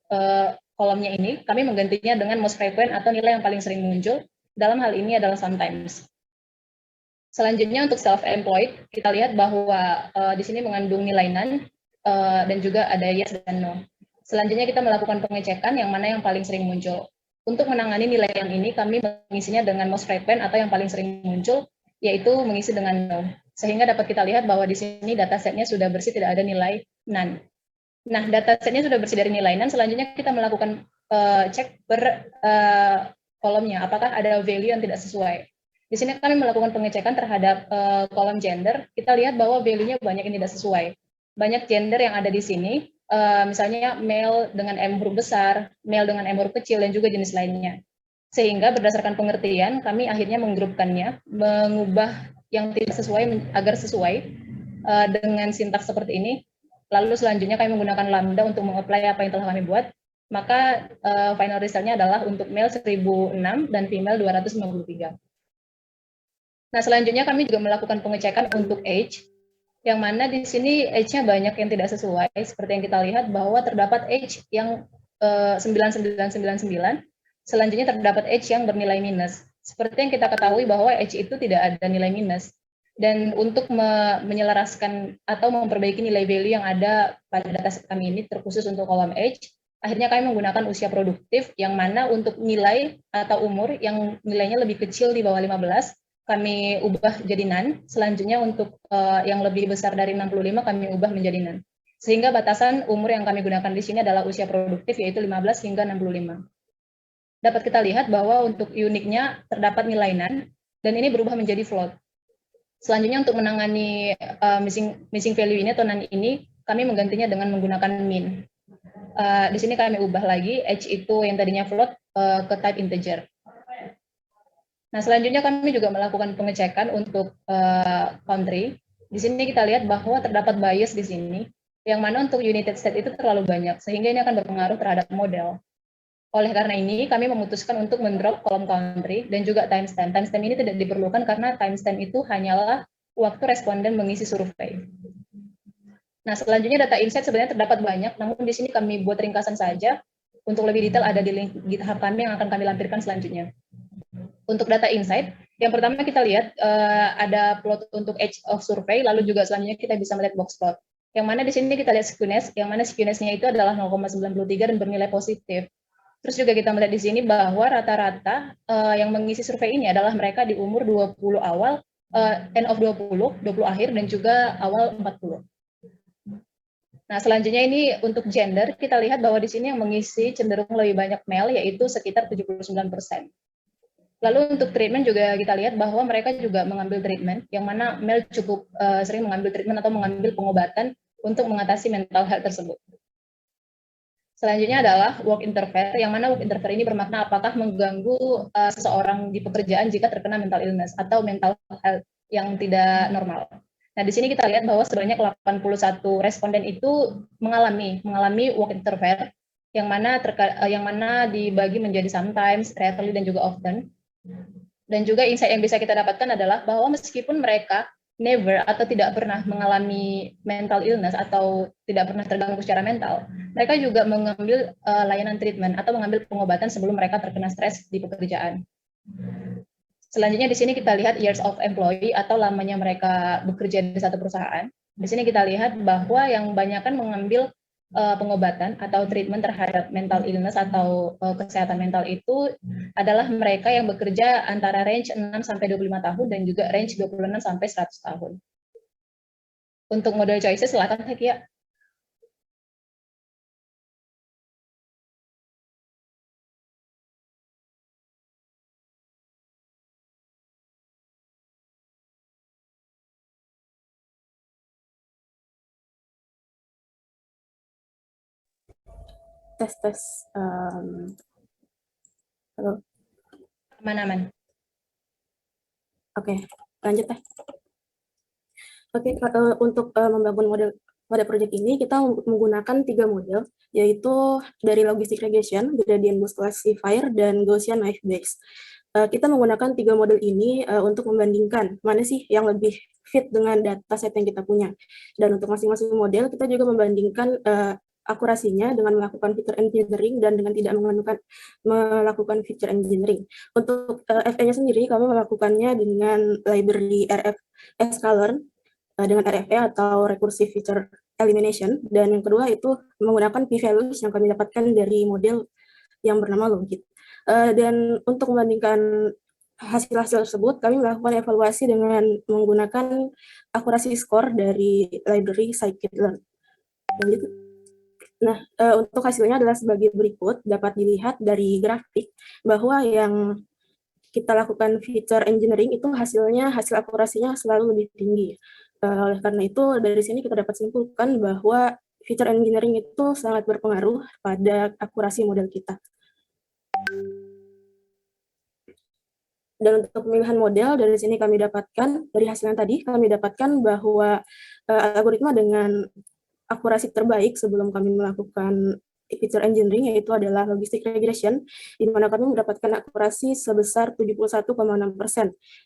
kolomnya ini, kami menggantinya dengan most frequent atau nilai yang paling sering muncul. Dalam hal ini adalah sometimes. Selanjutnya untuk self-employed, kita lihat bahwa di sini mengandung nilai non dan juga ada yes dan no. Selanjutnya kita melakukan pengecekan yang mana yang paling sering muncul. Untuk menangani nilai yang ini, kami mengisinya dengan most frequent atau yang paling sering muncul, yaitu mengisi dengan no. Sehingga dapat kita lihat bahwa di sini datasetnya sudah bersih, tidak ada nilai none. Nah, datasetnya sudah bersih dari nilai none. Selanjutnya kita melakukan cek per kolomnya, apakah ada value yang tidak sesuai. Di sini kami melakukan pengecekan terhadap kolom gender. Kita lihat bahwa value-nya banyak yang tidak sesuai. Banyak gender yang ada di sini, misalnya male dengan M huruf besar, male dengan M huruf kecil, dan juga jenis lainnya. Sehingga berdasarkan pengertian, kami akhirnya menggrupkannya, mengubah yang tidak sesuai agar sesuai dengan sintaks seperti ini. Lalu selanjutnya kami menggunakan lambda untuk mengapply apa yang telah kami buat. Maka final result-nya adalah untuk male 1006 dan female 253. Nah, selanjutnya kami juga melakukan pengecekan untuk age, yang mana di sini age-nya banyak yang tidak sesuai, seperti yang kita lihat bahwa terdapat age yang 9999, selanjutnya terdapat age yang bernilai minus. Seperti yang kita ketahui bahwa age itu tidak ada nilai minus. Dan untuk menyelaraskan atau memperbaiki nilai value yang ada pada data kami ini, terkhusus untuk kolom age, akhirnya kami menggunakan usia produktif, yang mana untuk nilai atau umur yang nilainya lebih kecil di bawah 15, kami ubah jadi none. Selanjutnya untuk yang lebih besar dari 65 kami ubah menjadi none. Sehingga batasan umur yang kami gunakan di sini adalah usia produktif, yaitu 15 hingga 65. Dapat kita lihat bahwa untuk uniknya terdapat nilai none, dan ini berubah menjadi float. Selanjutnya untuk menangani missing value ini atau none ini, kami menggantinya dengan menggunakan min. Di sini kami ubah lagi age itu yang tadinya float ke type integer. Nah, selanjutnya kami juga melakukan pengecekan untuk country. Di sini kita lihat bahwa terdapat bias di sini, yang mana untuk United States itu terlalu banyak, sehingga ini akan berpengaruh terhadap model. Oleh karena ini, kami memutuskan untuk mendrop kolom country dan juga timestamp. Timestamp ini tidak diperlukan karena timestamp itu hanyalah waktu responden mengisi survei. Nah, selanjutnya data insight sebenarnya terdapat banyak, namun di sini kami buat ringkasan saja. Untuk lebih detail ada di link GitHub kami yang akan kami lampirkan selanjutnya. Untuk data insight, yang pertama kita lihat ada plot untuk age of survey, lalu juga selanjutnya kita bisa melihat box plot. Yang mana di sini kita lihat skewness, yang mana skewness-nya itu adalah 0,93 dan bernilai positif. Terus juga kita melihat di sini bahwa rata-rata yang mengisi survei ini adalah mereka di umur 20 awal, end of 20 akhir, dan juga awal 40. Nah, selanjutnya ini untuk gender, kita lihat bahwa di sini yang mengisi cenderung lebih banyak male, yaitu sekitar 79%. Lalu untuk treatment juga kita lihat bahwa mereka juga mengambil treatment, yang mana male cukup sering mengambil treatment atau mengambil pengobatan untuk mengatasi mental health tersebut. Selanjutnya adalah work interfere, yang mana work interfere ini bermakna apakah mengganggu seseorang di pekerjaan jika terkena mental illness atau mental health yang tidak normal. Nah, di sini kita lihat bahwa sebanyak 81 responden itu mengalami work interfere, yang mana dibagi menjadi sometimes, rarely, dan juga often. Dan juga insight yang bisa kita dapatkan adalah bahwa meskipun mereka never atau tidak pernah mengalami mental illness atau tidak pernah terganggu secara mental, mereka juga mengambil layanan treatment atau mengambil pengobatan sebelum mereka terkena stres di pekerjaan. Selanjutnya di sini kita lihat years of employee atau lamanya mereka bekerja di satu perusahaan. Di sini kita lihat bahwa yang banyakkan mengambil pengobatan atau treatment terhadap mental illness atau kesehatan mental itu adalah mereka yang bekerja antara range 6 sampai 25 tahun dan juga range 26 sampai 100 tahun. Untuk model choices silakan Hekia. Tes. Halo. Aman. Oke, lanjut Teh. Oke, untuk membangun model project ini kita menggunakan 3 model, yaitu dari logistic regression, gradient boost classifier, dan Gaussian naive Bayes. Kita menggunakan 3 model ini untuk membandingkan mana sih yang lebih fit dengan dataset yang kita punya. Dan untuk masing-masing model kita juga membandingkan akurasinya dengan melakukan feature engineering dan dengan tidak melakukan feature engineering. Untuk FE-nya sendiri kami melakukannya dengan library RF-sklearn dengan RFE atau recursive feature elimination, dan yang kedua itu menggunakan p-values yang kami dapatkan dari model yang bernama Logit. Dan untuk membandingkan hasil-hasil tersebut, kami melakukan evaluasi dengan menggunakan akurasi skor dari library scikit-learn. Nah, untuk hasilnya adalah sebagai berikut, dapat dilihat dari grafik bahwa yang kita lakukan feature engineering itu hasil akurasinya selalu lebih tinggi. Oleh karena itu, dari sini kita dapat simpulkan bahwa feature engineering itu sangat berpengaruh pada akurasi model kita. Dan untuk pemilihan model, dari sini kami dapatkan, dari hasil yang tadi, kami dapatkan bahwa algoritma dengan akurasi terbaik sebelum kami melakukan feature engineering yaitu adalah logistic regression, di mana kami mendapatkan akurasi sebesar 71,6%.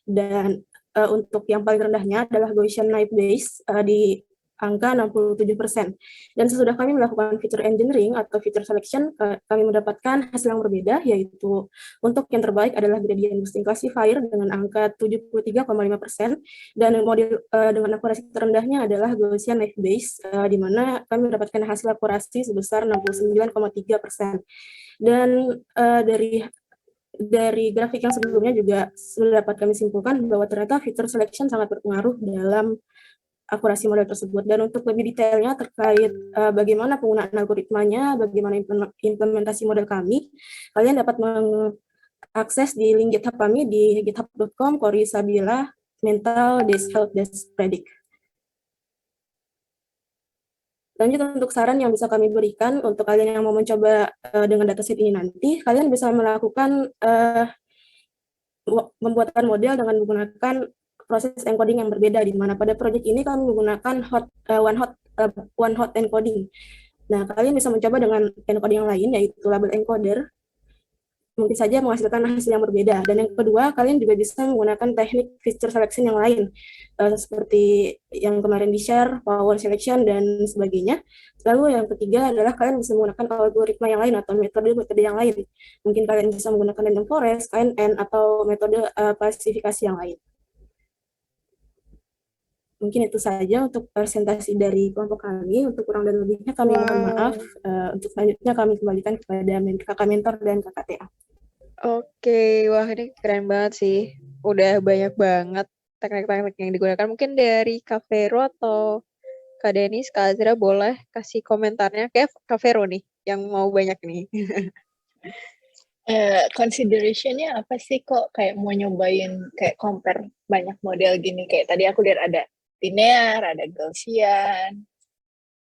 Dan untuk yang paling rendahnya adalah Gaussian naive Bayes di angka 67%. Dan sesudah kami melakukan feature engineering atau feature selection, kami mendapatkan hasil yang berbeda, yaitu untuk yang terbaik adalah gradient boosting classifier dengan angka 73,5%, dan model dengan akurasi terendahnya adalah Gaussian naive Bayes, di mana kami mendapatkan hasil akurasi sebesar 69,3%. Dan dari grafik yang sebelumnya juga sudah dapat kami simpulkan bahwa ternyata feature selection sangat berpengaruh dalam akurasi model tersebut. Dan untuk lebih detailnya terkait bagaimana penggunaan algoritmanya, bagaimana implementasi model kami, kalian dapat mengakses di link GitHub kami di github.com/Corisabila Mental Health Predict. Lanjut untuk saran yang bisa kami berikan untuk kalian yang mau mencoba dengan dataset ini nanti, kalian bisa melakukan pembuatan model dengan menggunakan proses encoding yang berbeda, di mana pada proyek ini kami menggunakan one hot encoding. Nah, kalian bisa mencoba dengan encoding yang lain, yaitu label encoder. mungkin saja menghasilkan hasil yang berbeda. Dan yang kedua, kalian juga bisa menggunakan teknik feature selection yang lain, seperti yang kemarin di-share, power selection, dan sebagainya. Lalu yang ketiga adalah kalian bisa menggunakan algoritma yang lain atau metode-metode yang lain. Mungkin kalian bisa menggunakan random forest, KNN, atau metode klasifikasi yang lain. Mungkin itu saja untuk presentasi dari kelompok kami. Untuk kurang dan lebihnya kami mohon maaf. Untuk selanjutnya kami kembalikan kepada kakak mentor dan kakak TA. Oke, wah ini keren banget sih. Udah banyak banget teknik-teknik yang digunakan. Mungkin dari Kak Vero atau Kak Denis, Kak Azra boleh kasih komentarnya. Kayak Kak Vero nih, yang mau banyak nih. Considerationnya apa sih kok kayak mau nyobain kayak compare banyak model gini, kayak tadi aku lihat ada linear, ada Gaussian.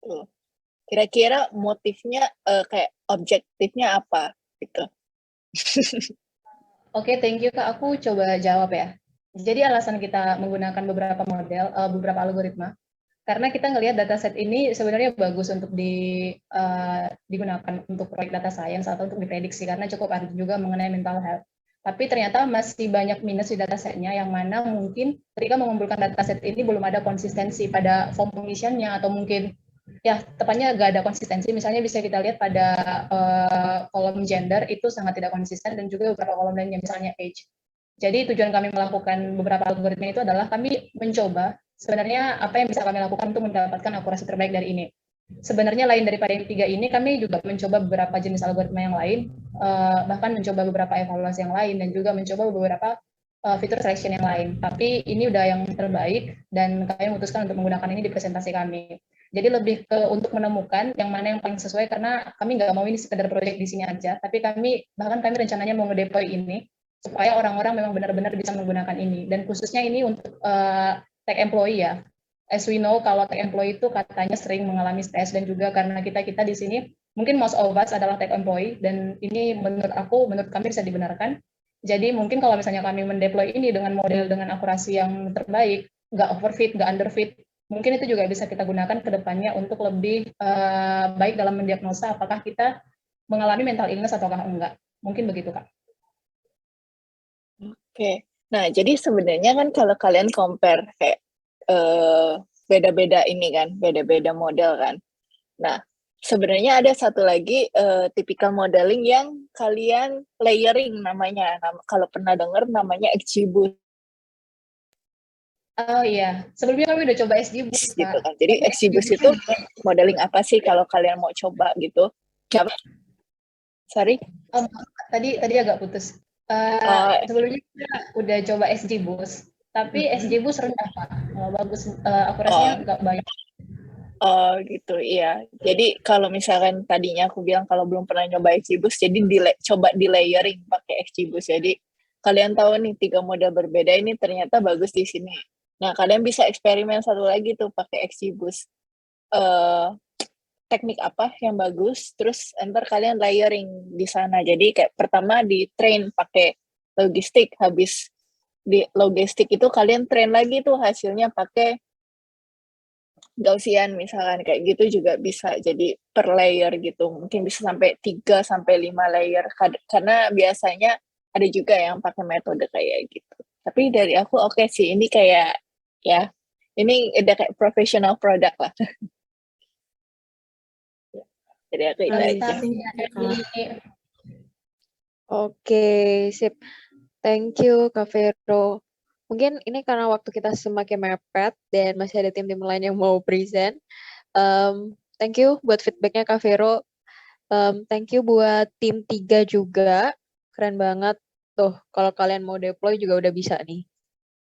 Tuh. Kira-kira motifnya kayak objektifnya apa gitu. Oke, thank you Kak. Aku coba jawab ya. Jadi alasan kita menggunakan beberapa model, beberapa algoritma, karena kita ngelihat dataset ini sebenarnya bagus untuk digunakan untuk proyek data science atau untuk diprediksi, karena cukup ada juga mengenai mental health. Tapi ternyata masih banyak minus di datasetnya, yang mana mungkin ketika mengumpulkan dataset ini belum ada konsistensi pada form pengisiannya, atau mungkin ya tepatnya nggak ada konsistensi. Misalnya bisa kita lihat pada kolom gender itu sangat tidak konsisten, dan juga beberapa kolom lainnya misalnya age. Jadi tujuan kami melakukan beberapa algoritma itu adalah kami mencoba sebenarnya apa yang bisa kami lakukan untuk mendapatkan akurasi terbaik dari ini. Sebenarnya lain daripada yang tiga ini, kami juga mencoba beberapa jenis algoritma yang lain, bahkan mencoba beberapa evaluasi yang lain, dan juga mencoba beberapa fitur selection yang lain. Tapi ini udah yang terbaik, dan kami memutuskan untuk menggunakan ini di presentasi kami. Jadi lebih ke untuk menemukan yang mana yang paling sesuai, karena kami nggak mau ini sekedar proyek di sini aja, tapi kami rencananya mau ngedeploy ini supaya orang-orang memang benar-benar bisa menggunakan ini. Dan khususnya ini untuk tech employee ya. As we know, kalau tech employee itu katanya sering mengalami stres, dan juga karena kita di sini, mungkin most of us adalah tech employee, dan ini menurut kami bisa dibenarkan. Jadi mungkin kalau misalnya kami mendeploy ini dengan model dengan akurasi yang terbaik, nggak overfit, nggak underfit, mungkin itu juga bisa kita gunakan ke depannya untuk lebih baik dalam mendiagnosa apakah kita mengalami mental illness ataukah enggak. Mungkin begitu, Kak. Oke. Nah, jadi sebenarnya kan kalau kalian compare kayak beda-beda ini kan, beda-beda model kan. Nah, sebenarnya ada satu lagi typical modeling yang kalian layering namanya. Kalau pernah dengar namanya XGBoost. Oh iya, sebelumnya kami udah coba XGBoost, gitu kan. Jadi XGBoost itu modeling apa sih kalau kalian mau coba gitu? Sorry? Tadi agak putus. Sebelumnya kita udah coba XGBoost, tapi XGBoost rendah, Pak. Bagus, akurasinya nggak banyak. Oh gitu, iya. Jadi kalau misalkan tadinya aku bilang kalau belum pernah nyoba XGBoost, jadi coba di layering pakai XGBoost. Jadi kalian tahu nih 3 model berbeda ini ternyata bagus di sini. Nah, kalian bisa eksperimen satu lagi tuh pakai XGBoost. Teknik apa yang bagus, terus ntar kalian layering di sana. Jadi kayak pertama di train pakai logistik, habis di logistik itu kalian train lagi tuh hasilnya pakai Gaussian misalkan, kayak gitu juga bisa. Jadi per layer gitu, mungkin bisa sampai 3 sampai 5 layer, karena biasanya ada juga yang pakai metode kayak gitu. Tapi dari aku oke sih, ini kayak ya ini udah kayak professional product lah. Jadi aku itu aja. Oke, sip. Thank you, Kak Vero. Mungkin ini karena waktu kita semakin mepet dan masih ada tim-tim lain yang mau present. Thank you buat feedbacknya Kak Vero. Thank you buat tim 3 juga. Keren banget. Tuh, kalau kalian mau deploy juga udah bisa nih.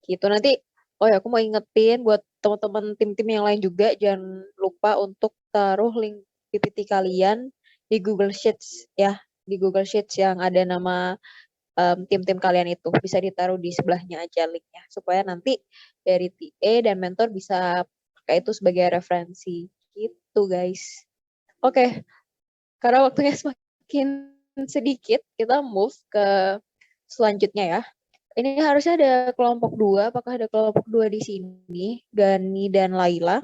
Gitu nanti, oh ya aku mau ingetin buat teman-teman tim-tim yang lain juga, jangan lupa untuk taruh link PPT kalian di Google Sheets ya. Di Google Sheets yang ada nama tim-tim kalian itu bisa ditaruh di sebelahnya aja linknya supaya nanti dari TA dan mentor bisa pakai itu sebagai referensi gitu guys. Oke, karena waktunya semakin sedikit kita move ke selanjutnya ya. Ini harusnya ada kelompok 2, apakah ada kelompok 2 di sini? Gani dan Laila,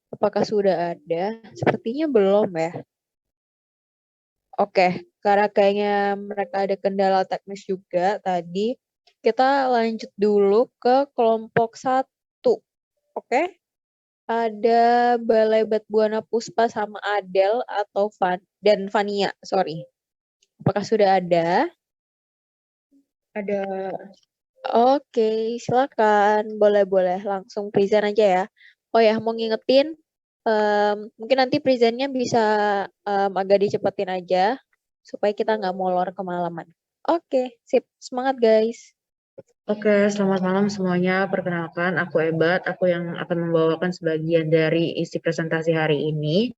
apakah sudah ada? Sepertinya belum ya. Oke, karena kayaknya mereka ada kendala teknis juga tadi, kita lanjut dulu ke kelompok 1. Oke? Ada Balebat Buana Puspa sama Adel atau dan Fania, sorry. Apakah sudah ada? Ada. Oke, silakan. Boleh-boleh langsung present aja ya. Oh ya, mau ngingetin, mungkin nanti presentnya bisa agak dicepetin aja, supaya kita nggak molor kemalaman. Oke, sip. Semangat guys. Oke, selamat malam semuanya. Perkenalkan, aku Ebat. Aku yang akan membawakan sebagian dari isi presentasi hari ini.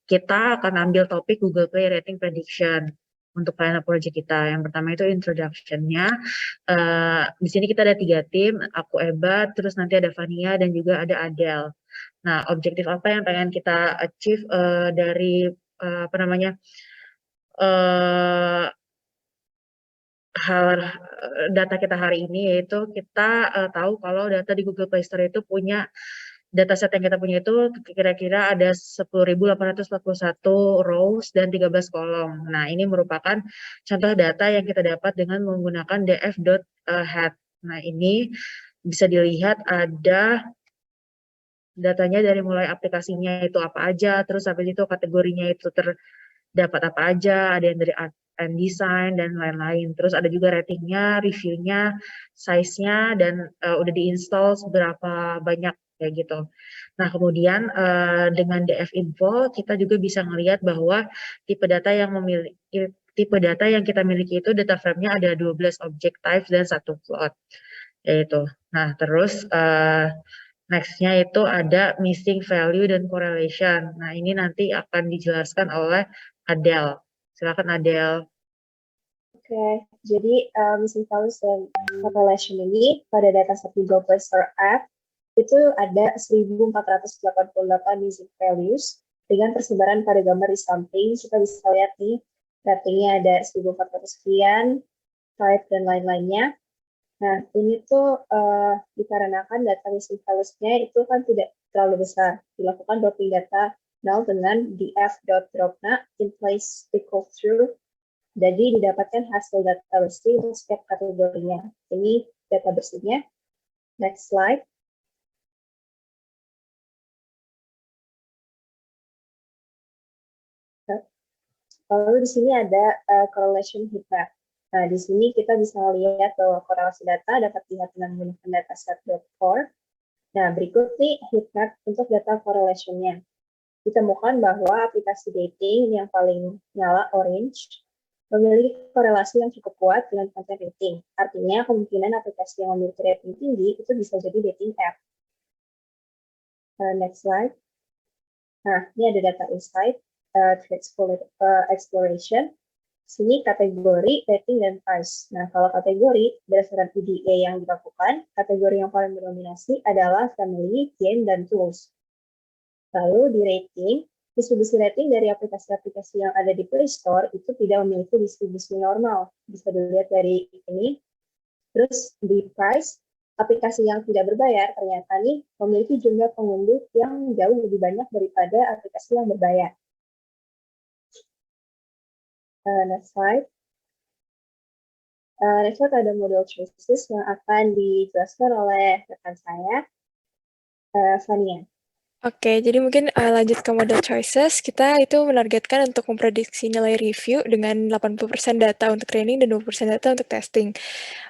Kita akan ambil topik Google Play Rating Prediction untuk final project kita. Yang pertama itu introduction-nya. Di sini kita ada 3 tim, aku Ebat, terus nanti ada Fania dan juga ada Adele. Nah, objektif apa yang pengen kita achieve dari data kita hari ini, yaitu kita tahu kalau data di Google Play Store itu punya dataset yang kita punya itu kira-kira ada 10.841 rows dan 13 kolom. Nah, ini merupakan contoh data yang kita dapat dengan menggunakan df.hat. Nah, ini bisa dilihat ada datanya dari mulai aplikasinya itu apa aja, terus habis itu kategorinya itu terdapat apa aja, ada yang dari art and design dan lain-lain. Terus ada juga ratingnya, reviewnya, size-nya, dan udah diinstal seberapa banyak kayak gitu. Nah, kemudian dengan DF Info kita juga bisa ngelihat bahwa tipe data yang kita miliki itu data frame-nya ada 12 object types dan 1 float. Yaitu. Nah, terus next-nya itu ada missing value dan correlation. Nah, ini nanti akan dijelaskan oleh Adele. Silakan Adele. Oke, jadi missing values dan correlation ini pada dataset Google Play Store app itu ada 1.488 missing values dengan persebaran pada gambar di samping. Kita bisa lihat nih, ratingnya ada 1.400 sekian, type dan lain-lainnya. Nah, ini tuh dikarenakan data missing values-nya itu kan tidak terlalu besar. Dilakukan dropping data null dengan df.dropna in place equal true. Jadi didapatkan hasil data bersih untuk setiap kategorinya. Ini data bersihnya. Next slide. Lalu di sini ada correlation heat map. Nah, di sini kita bisa lihat bahwa korelasi data dapat dilihat dengan menggunakan dataset.core. Nah, berikut nih heat map untuk data correlation-nya. Ditemukan bahwa aplikasi dating yang paling nyala orange memiliki korelasi yang cukup kuat dengan konten rating. Artinya, kemungkinan aplikasi yang memiliki rating tinggi itu bisa jadi dating app. Next slide. Nah, ini ada data insight, exploration. Sini kategori, rating, dan price. Nah, kalau kategori, berdasarkan EDA yang dilakukan, kategori yang paling mendominasi adalah family, game, dan tools. Lalu di rating, distribusi rating dari aplikasi-aplikasi yang ada di Play Store itu tidak memiliki distribusi normal. Bisa dilihat dari ini. Terus di price, aplikasi yang tidak berbayar ternyata nih memiliki jumlah pengunduh yang jauh lebih banyak daripada aplikasi yang berbayar. Next slide. Next slide ada model choices yang akan dijelaskan oleh rekan saya, Fania. Oke, jadi mungkin lanjut ke model choices, kita itu menargetkan untuk memprediksi nilai review dengan 80% data untuk training dan 20% data untuk testing.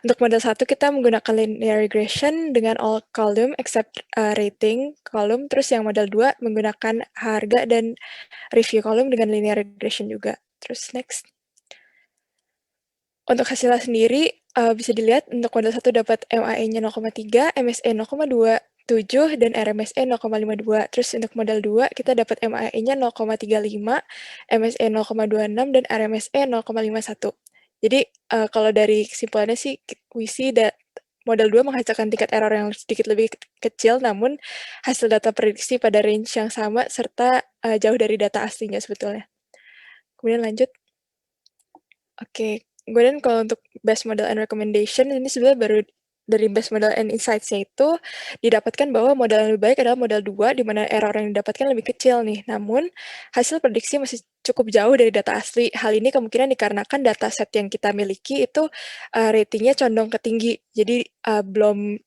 Untuk model 1 kita menggunakan linear regression dengan all column except rating column, terus yang model 2 menggunakan harga dan review column dengan linear regression juga. Terus next. Untuk hasilnya sendiri bisa dilihat untuk model 1 dapat MAE-nya 0,3, MSE 0,27 dan RMSE 0,52. Terus untuk model 2 kita dapat MAE-nya 0,35, MSE 0,26 dan RMSE 0,51. Jadi kalau dari kesimpulannya sih we see that model 2 menghasilkan tingkat error yang sedikit lebih kecil, namun hasil data prediksi pada range yang sama serta jauh dari data aslinya sebetulnya. Kemudian lanjut. Oke, kemudian kalau untuk best model and recommendation ini sebenarnya baru dari base model and insights-nya itu didapatkan bahwa model yang lebih baik adalah model 2, di mana error yang didapatkan lebih kecil nih. Namun, hasil prediksi masih cukup jauh dari data asli. Hal ini kemungkinan dikarenakan dataset yang kita miliki itu ratingnya condong ke tinggi. Jadi belum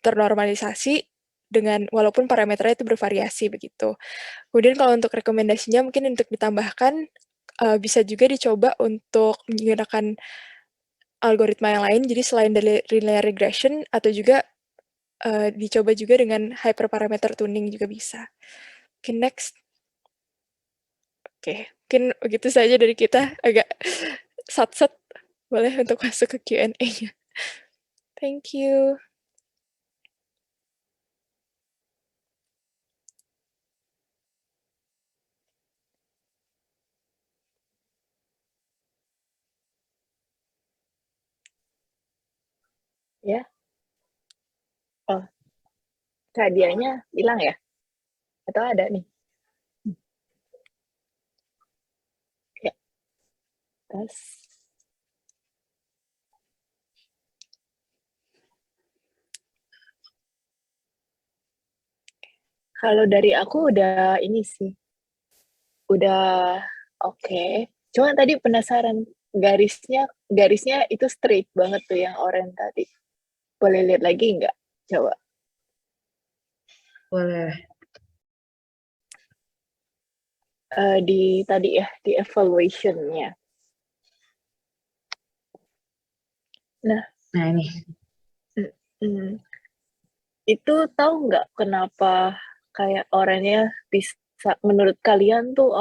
ternormalisasi dengan walaupun parameternya itu bervariasi begitu. Kemudian kalau untuk rekomendasinya mungkin untuk ditambahkan bisa juga dicoba untuk menggunakan algoritma yang lain. Jadi selain dari linear regression atau juga dicoba juga dengan hyperparameter tuning juga bisa. Oke, next. Oke, mungkin begitu saja dari kita, agak sat-sat. Boleh untuk masuk ke Q&A-nya. Thank you. Ya. Oh, Kak Dianya hilang ya? Atau ada nih? Ya. Tes. Kalau dari aku udah ini sih. Udah oke. Cuma tadi penasaran garisnya itu straight banget tuh yang oranye tadi. Boleh lihat lagi nggak? Coba. Boleh. Di tadi ya, di evaluation-nya. Nah, ini. Itu tahu nggak kenapa kayak oranye bisa, menurut kalian tuh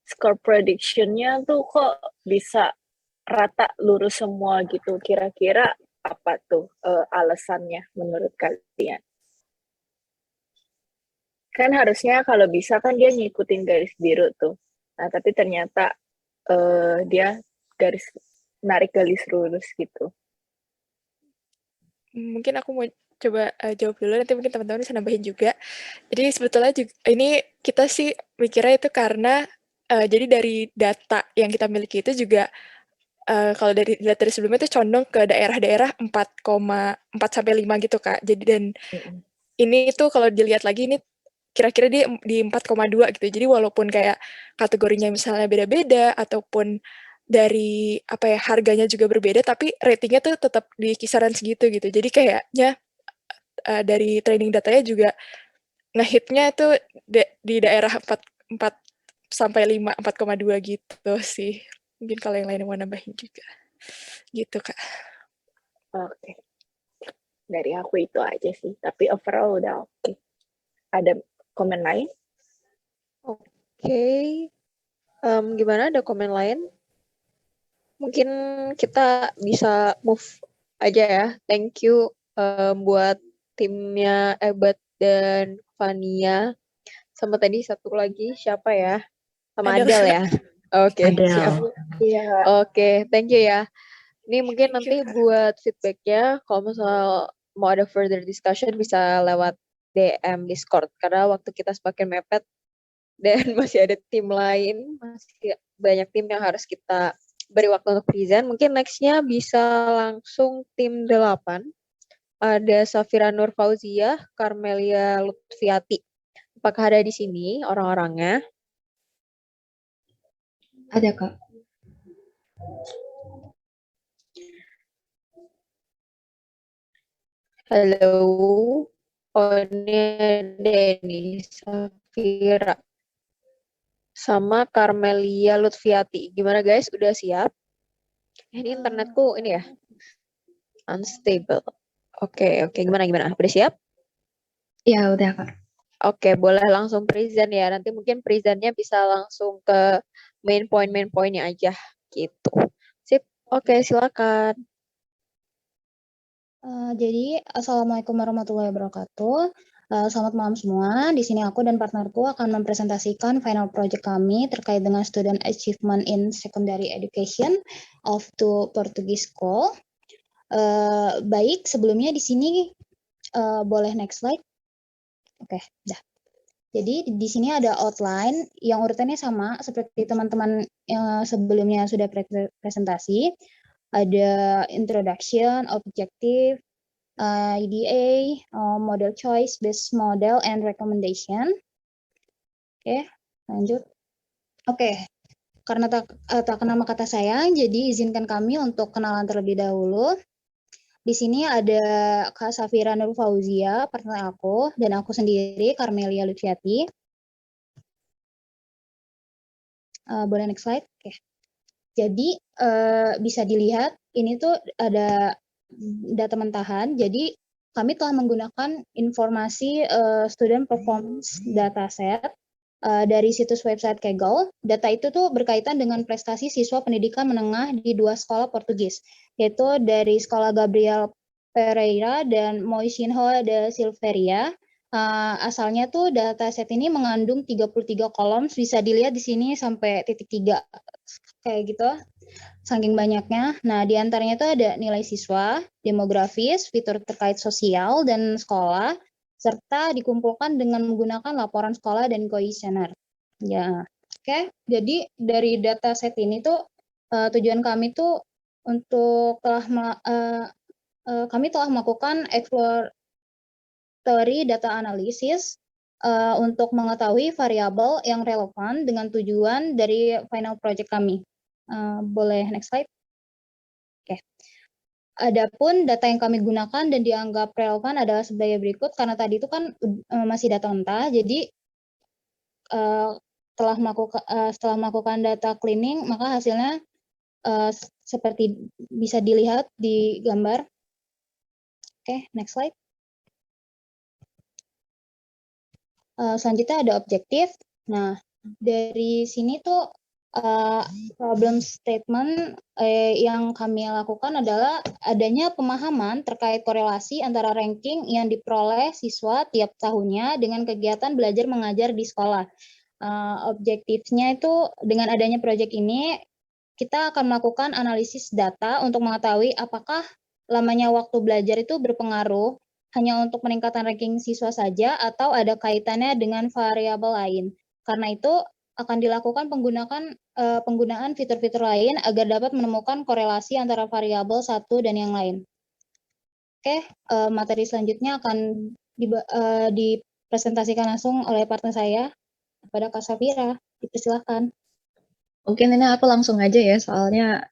score prediction-nya tuh kok bisa rata lurus semua gitu? Kira-kira apa tuh alasannya menurut kalian? Kan harusnya kalau bisa kan dia ngikutin garis biru tuh. Nah, tapi ternyata dia narik garis lurus gitu. Mungkin aku mau coba jawab dulu, nanti mungkin teman-teman bisa nambahin juga. Jadi sebetulnya juga, ini kita sih mikirnya itu karena jadi dari data yang kita miliki itu juga kalau dari data sebelumnya itu condong ke daerah-daerah 4,4-5 gitu Kak. Jadi dan ini itu kalau dilihat lagi ini kira-kira di 4,2 gitu. Jadi walaupun kayak kategorinya misalnya beda-beda ataupun dari apa ya harganya juga berbeda, tapi ratingnya tuh tetap di kisaran segitu gitu. Jadi kayaknya dari training datanya juga ngehitnya itu di daerah 4 sampai 5, 4,2 gitu sih. Mungkin kalau yang lain mau nambahin juga. Gitu, Kak. Oke. Dari aku itu aja sih, tapi overall udah oke. Ada komen lain? Oke. Gimana, ada komen lain? Mungkin kita bisa move aja ya. Thank you buat timnya Ebat dan Fania. Sama tadi satu lagi siapa ya? Sama Adel ya? Oke, siap. Iya. Oke, thank you ya. Ini mungkin nanti buat feedbacknya, kalau misalnya mau ada further discussion bisa lewat DM Discord. Karena waktu kita semakin mepet dan masih ada tim lain, masih banyak tim yang harus kita beri waktu untuk present. Mungkin next-nya bisa langsung tim 8. Ada Safira Nur Fauzia, Carmelia Lutfiati. Apakah ada di sini orang-orangnya? Ada, Kak. Halo. Oh, ini ada nih, Safira. Sama Carmelia Lutfiati. Gimana guys? Udah siap? Ini internetku ini ya? Unstable. Oke. Gimana? Udah siap? Ya, udah, Kak. Oke, boleh langsung present ya. Nanti mungkin presentnya bisa langsung ke main point-nya aja gitu. Sip. Oke, silakan. Jadi, Assalamualaikum warahmatullahi wabarakatuh. Selamat malam semua. Di sini aku dan partnerku akan mempresentasikan final project kami terkait dengan student achievement in secondary education of two Portuguese school. Baik, sebelumnya di sini boleh next slide. Oke, dah. Jadi di sini ada outline yang urutannya sama seperti teman-teman yang sebelumnya sudah presentasi. Ada introduction, objective, EDA, model choice, base model, and recommendation. Oke, lanjut. Oke, karena tak kenal maka kata saya, jadi izinkan kami untuk kenalan terlebih dahulu. Di sini ada Kak Safira Nur Fauzia, partner aku, dan aku sendiri, Carmelia Lutfiati. Boleh next slide? Oke. Jadi bisa dilihat ini tuh ada data mentahan. Jadi kami telah menggunakan informasi student performance dataset dari situs website Kaggle. Data itu tuh berkaitan dengan prestasi siswa pendidikan menengah di 2 sekolah Portugis, yaitu dari Sekolah Gabriel Pereira dan Moisinho de Silveira. Asalnya tuh dataset ini mengandung 33 kolom, bisa dilihat di sini sampai titik 3 kayak gitu, saking banyaknya. Nah, di antaranya tuh ada nilai siswa, demografis, fitur terkait sosial dan sekolah, serta dikumpulkan dengan menggunakan laporan sekolah dan questionnaire. Ya, oke. Jadi dari dataset ini tuh tujuan kami tuh untuk kami telah melakukan exploratory data analysis untuk mengetahui variabel yang relevan dengan tujuan dari final project kami. Boleh next slide? Oke. Adapun data yang kami gunakan dan dianggap relevan adalah sebagai berikut, karena tadi itu kan masih data mentah, jadi setelah melakukan data cleaning, maka hasilnya seperti bisa dilihat di gambar. Oke, next slide. Selanjutnya ada objektif. Nah, dari sini tuh problem statement yang kami lakukan adalah adanya pemahaman terkait korelasi antara ranking yang diperoleh siswa tiap tahunnya dengan kegiatan belajar mengajar di sekolah. Objektifnya itu dengan adanya proyek ini, kita akan melakukan analisis data untuk mengetahui apakah lamanya waktu belajar itu berpengaruh hanya untuk peningkatan ranking siswa saja atau ada kaitannya dengan variabel lain. Karena itu akan dilakukan penggunaan fitur-fitur lain agar dapat menemukan korelasi antara variabel satu dan yang lain. Oke, materi selanjutnya akan dipresentasikan langsung oleh partner saya, kepada Kak Safira. Dipersilakan. Mungkin ini aku langsung aja ya, soalnya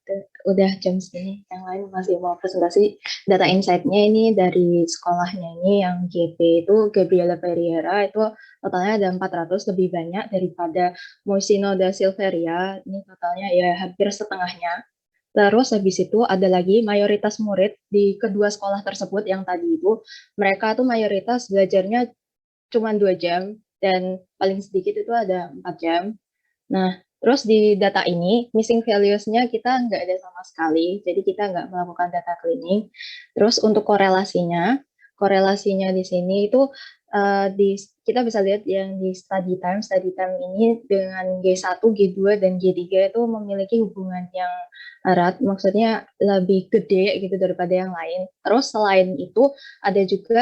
udah jam segini. Yang lain masih mau presentasi. Data insight-nya ini dari sekolahnya ini yang GP itu, Gabriela Pereira, itu totalnya ada 400, lebih banyak daripada Moisino da Silveira. Ini totalnya ya hampir setengahnya. Terus habis itu ada lagi mayoritas murid di kedua sekolah tersebut yang tadi itu, mereka tuh mayoritas belajarnya cuma 2 jam, dan paling sedikit itu ada 4 jam. Nah, terus di data ini, missing values-nya kita nggak ada sama sekali, jadi kita nggak melakukan data cleaning. Terus untuk korelasinya di sini itu kita bisa lihat yang di study time ini dengan G1, G2, dan G3 itu memiliki hubungan yang erat, maksudnya lebih gede gitu daripada yang lain. Terus selain itu ada juga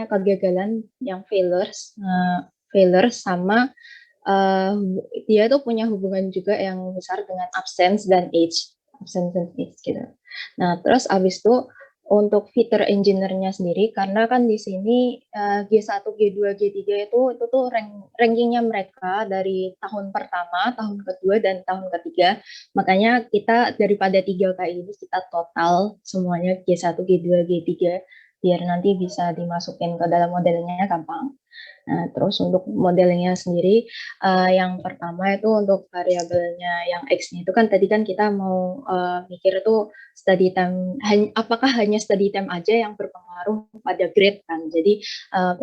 kegagalan yang failures sama dia tuh punya hubungan juga yang besar dengan absence dan age gitu. Nah, terus abis itu untuk fitur engineer-nya sendiri, karena kan di sini G1, G2, G3 itu tuh rankingnya mereka dari tahun pertama, tahun kedua, dan tahun ketiga. Makanya kita daripada 3 kali ini kita total semuanya G1, G2, G3 biar nanti bisa dimasukin ke dalam modelnya gampang. Nah, terus untuk modelnya sendiri, yang pertama itu untuk variabelnya yang X-nya itu kan tadi kan kita mau mikir itu study time, apakah hanya study time aja yang berpengaruh pada grade kan. Jadi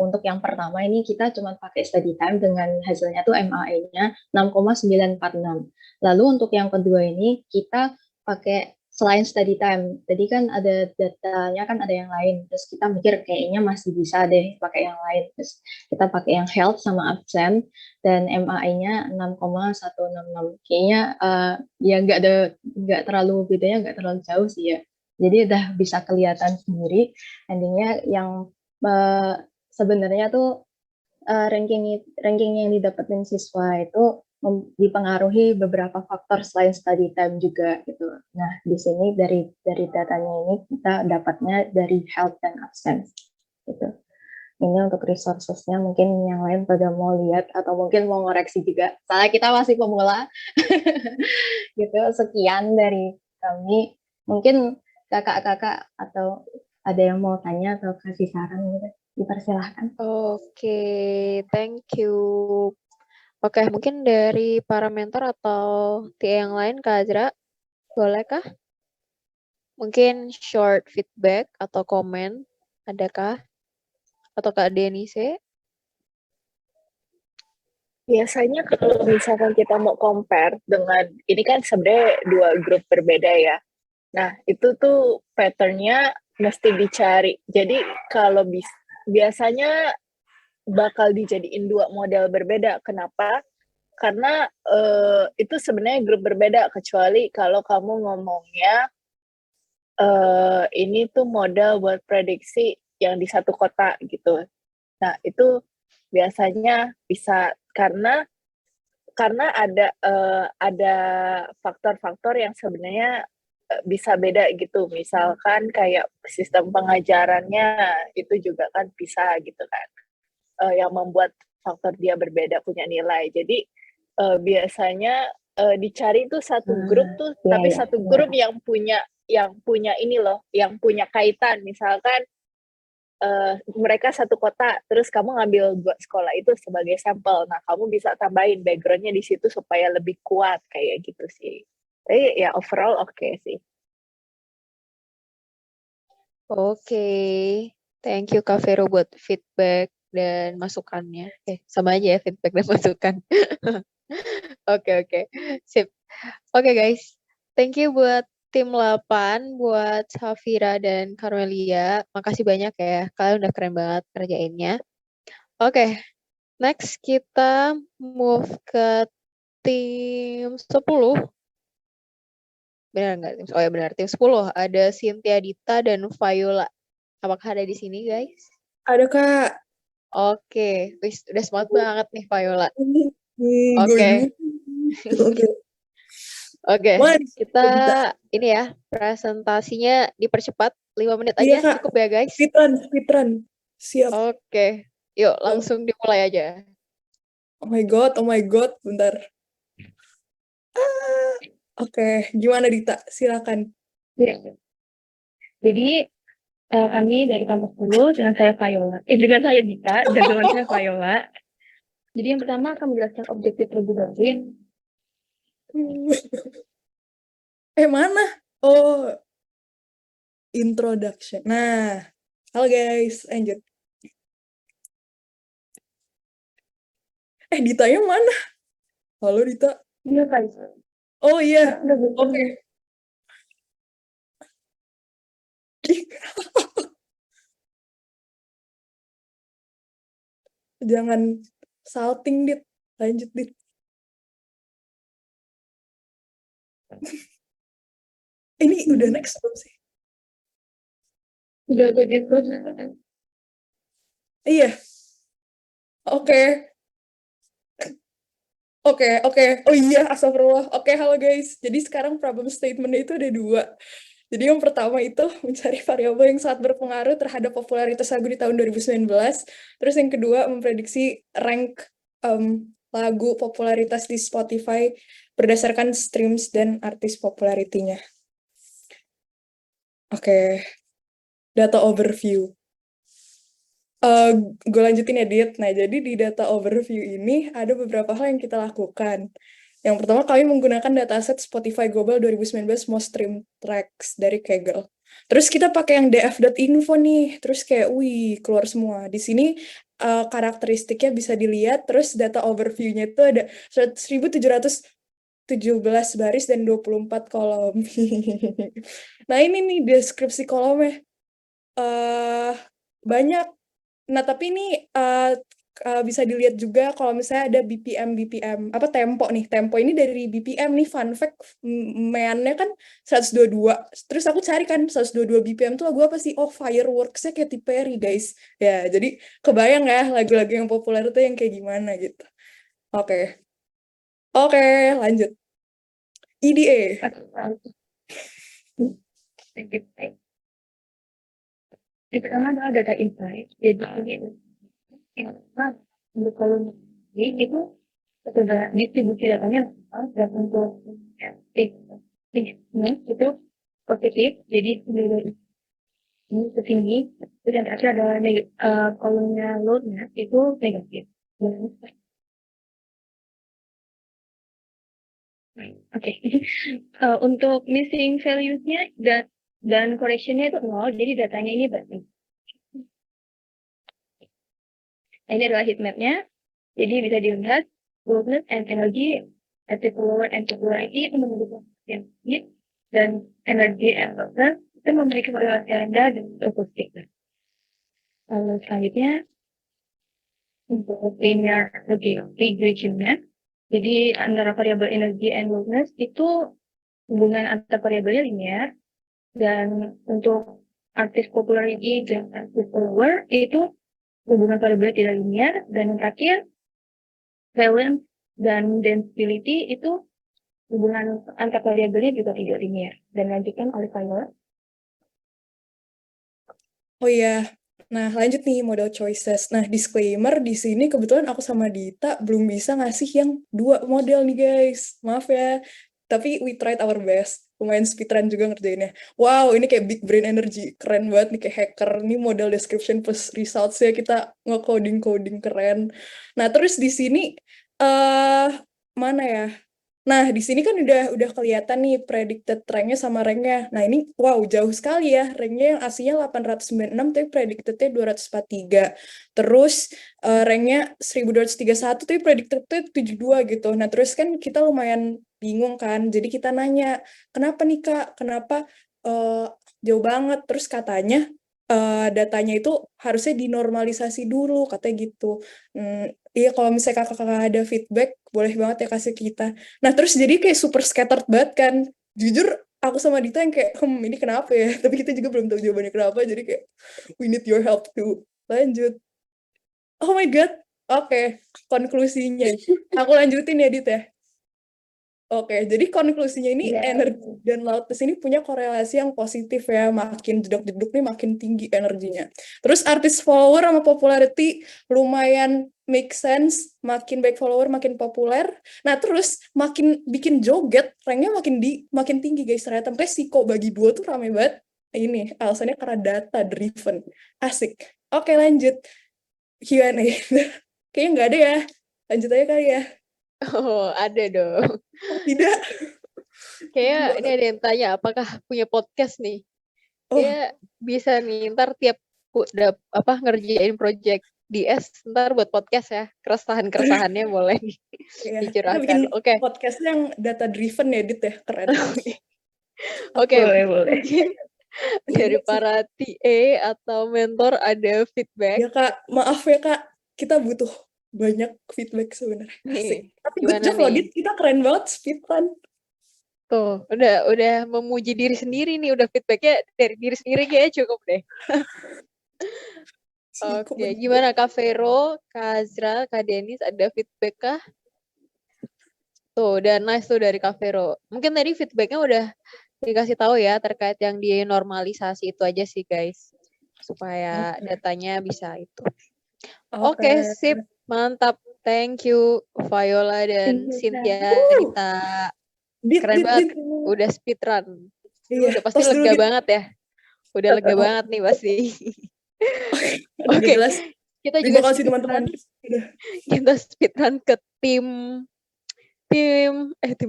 untuk yang pertama ini kita cuma pakai study time dengan hasilnya tuh MAE-nya 6,946. Lalu untuk yang kedua ini kita pakai selain study time, tadi kan ada datanya kan ada yang lain, terus kita mikir kayaknya masih bisa deh pakai yang lain, terus kita pakai yang health sama absent, dan MAE-nya 6,166, kayaknya ya nggak terlalu bedanya, nggak terlalu jauh sih ya, jadi udah bisa kelihatan sendiri endingnya yang sebenarnya tuh ranking yang didapetin siswa itu dipengaruhi beberapa faktor selain study time juga gitu. Nah, di sini dari datanya ini kita dapatnya dari health dan absence gitu. Ini untuk resourcesnya, mungkin yang lain pada mau lihat atau mungkin mau ngoreksi juga. Soalnya kita masih pemula. Gitu, sekian dari kami. Mungkin kakak-kakak atau ada yang mau tanya atau kasih saran gitu, dipersilahkan. Oke, thank you. Oke, mungkin dari para mentor atau TA yang lain, Kak Azra, bolehkah? Mungkin short feedback atau komen, adakah? Atau Kak Denise? Biasanya kalau misalkan kita mau compare dengan, ini kan sebenarnya dua grup berbeda ya. Nah, itu tuh pattern-nya mesti dicari. Jadi kalau biasanya bakal dijadiin dua model berbeda. Kenapa? Karena itu sebenarnya grup berbeda, kecuali kalau kamu ngomongnya ini tuh model buat prediksi yang di satu kota gitu. Nah, itu biasanya bisa karena ada faktor-faktor yang sebenarnya bisa beda gitu. Misalkan kayak sistem pengajarannya itu juga kan bisa gitu kan. Yang membuat faktor dia berbeda punya nilai. Jadi biasanya dicari tuh satu grup tuh, tapi satu grup yang punya ini loh, yang punya kaitan. Misalkan mereka satu kota, terus kamu ngambil sekolah itu sebagai sampel. Nah, kamu bisa tambahin background-nya di situ supaya lebih kuat kayak gitu sih. Tapi ya overall oke sih. Oke, thank you Kak Vero buat feedback dan masukannya. Sama aja ya feedback dan masukan. Oke, sip. Oke guys, thank you buat tim 8, buat Safira dan Carmelia. Makasih banyak ya, kalian udah keren banget kerjainnya. Oke, next kita move ke tim 10. Benar nggak? Oh ya benar, tim 10. Ada Cynthia Dita dan Viola. Apakah ada di sini guys? Ada Kak. Oke, udah semangat banget nih Viola. Oke, kita ini ya, presentasinya dipercepat 5 menit aja, Iya, Kak. cukup ya guys. Speedrun. Siap. Oke, yuk langsung dimulai aja. Oh my god, bentar. Oke, gimana Dita? Silakan. Jadi kami dari kampus dulu dengan saya Viola. Dengan saya Dita dan teman saya Viola. Jadi yang pertama akan menjelaskan objektif terlebih dahulu. Mana? Oh, introduction. Nah, halo guys, lanjut. Ditanya mana? Halo Dita. Iya guys. Oh iya, oke. Jangan salting, Dit. Lanjut, Dit. Ini udah next belum sih? Udah begitu. Iya. Oke. Oh iya, astagfirullah. Oke, halo guys. Jadi sekarang problem statement-nya itu ada 2. Jadi yang pertama itu mencari variabel yang sangat berpengaruh terhadap popularitas lagu di tahun 2019. Terus yang kedua memprediksi rank lagu popularitas di Spotify berdasarkan streams dan artis popularitinya. Oke. Data overview. Gue lanjutin ya, Dit. Nah, jadi di data overview ini ada beberapa hal yang kita lakukan. Yang pertama, kami menggunakan dataset Spotify Global 2019 Most Streamed Tracks dari Kaggle. Terus kita pakai yang df.info nih. Terus kayak, wih, keluar semua. Di sini karakteristiknya bisa dilihat. Terus data overview-nya itu ada 1.717 baris dan 24 kolom. Nah, ini nih deskripsi kolomnya. Banyak. Nah, tapi ini bisa dilihat juga kalau misalnya ada BPM, apa tempo nih. Tempo ini dari BPM nih, fun fact, meannya kan 122. Terus aku cari kan 122 BPM tuh lagu apa sih? Oh, Fireworks-nya Katy Perry, guys. Ya, jadi kebayang ya lagu-lagu yang populer itu yang kayak gimana gitu. Oke. Oke, lanjut. EDA. Di pertama adalah data insight. Jadi ini untuk kolom ini itu sudah distribusi datanya lengkap, dan untuk itu positif. Jadi ini tertinggi. Terus yang terakhir adalah kolomnya loadnya itu negatif. Oke. Untuk missing values-nya dan correction-nya itu 0, jadi datanya ini baik. Nah, ini adalah heat map-nya. Jadi bisa dilihat boldness and energy, active follower and popularity itu menunjukkan heat, dan energy and boldness itu memiliki korelasi rendah dan akustik. Lalu selanjutnya untuk linear regression-nya. Jadi antara variabel energy and boldness itu hubungan antar variabelnya linear, dan untuk artis popularity dan artis follower itu hubungan variabelnya tidak linear, dan yang terakhir valence dan density itu hubungan antar variabelnya juga tidak linear. Dan lanjutkan oleh Viola. Oh iya, nah lanjut nih model choices. Nah disclaimer di sini kebetulan aku sama Dita belum bisa ngasih yang 2 model nih guys. Maaf ya, tapi we tried our best. Lumayan speedrun juga ngerjainnya. Wow, ini kayak big brain energy. Keren banget nih kayak hacker. Nih model description plus results ya kita nge-coding keren. Nah terus di sini mana ya? Nah, di sini kan udah kelihatan nih predicted rank-nya sama rank-nya. Nah, ini wow jauh sekali ya. Rank-nya yang aslinya 896 tapi predicted-nya 243. Terus rank-nya 1231 tapi predicted-nya 72 gitu. Nah, terus kan kita lumayan bingung kan. Jadi kita nanya, "Kenapa nih, Kak? Kenapa jauh banget?" Terus katanya datanya itu harusnya dinormalisasi dulu, katanya gitu. Iya, kalau misalnya kakak-kakak ada feedback, boleh banget ya kasih kita. Nah, terus jadi kayak super scattered banget kan. Jujur, aku sama Dita yang kayak, ini kenapa ya? Tapi kita juga belum tahu jawabannya kenapa, jadi kayak, we need your help to lanjut. Oh my God. Oke, konklusinya. Aku lanjutin ya, Dit ya. Oke, jadi konklusinya ini energi dan loudness ini punya korelasi yang positif ya. Makin jeduk-jeduk nih makin tinggi energinya. Terus artis follower sama popularity lumayan make sense. Makin baik follower makin populer. Nah terus makin bikin joget, ranknya makin tinggi guys. Ternyata sampai Siko bagi 2 tuh rame banget. Ini alasannya karena data driven. Asik. Oke lanjut. Q&A. Kayaknya nggak ada ya. Lanjut aja kali ya. Oh, ada dong. Tidak. Kayaknya ini ada yang tanya, apakah punya podcast nih? Kayak bisa nih, ntar tiap ngerjain project DS, ntar buat podcast ya. Keresahan-keresahannya boleh Iya, kita dicurahkan. bikin Oke. podcast yang data driven ya, Dit ya. Keren. Oke, boleh. mungkin dari para TA atau mentor ada feedback. Ya Kak, maaf ya Kak, kita butuh banyak feedback sebenarnya. Asik. Tapi good Gimana job loh, nih? Dit. Kita keren banget speedrun. Tuh, udah memuji diri sendiri nih, udah feedbacknya dari diri sendiri kayaknya cukup deh. Oke, gimana Kak Vero, Kak Azra, Kak Denis, ada feedback kah? Tuh, dan nice tuh dari Kak Vero. Mungkin tadi feedbacknya udah dikasih tahu ya terkait yang dinormalisasi itu aja sih guys. Supaya datanya bisa itu. Oke, sip. Mantap. Thank you Viola dan Cynthia, Rita. Keren banget. Udah speedrun. Udah pasti lega banget ya. Udah lega banget nih pasti. Oke. Kita juga kasih teman-teman. Kita speedrun ke tim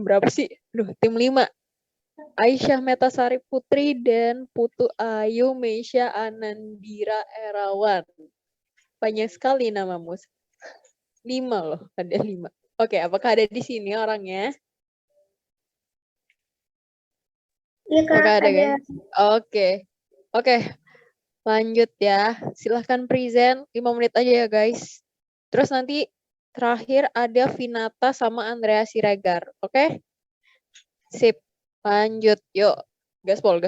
berapa sih? Tim 5. Aisyah Metasari Putri dan Putu Ayu Meisha Anandira Erawan. Banyak sekali namamu. 5 loh, ada 5. Oke, apakah ada di sini orangnya? Iya Kak, Apakah ada. ada. Oke. Lanjut ya. Silahkan present 5 menit aja ya guys. Terus nanti terakhir ada Vinata sama Andrea Siregar. Oke? Sip. Lanjut. Yuk. Gaspol.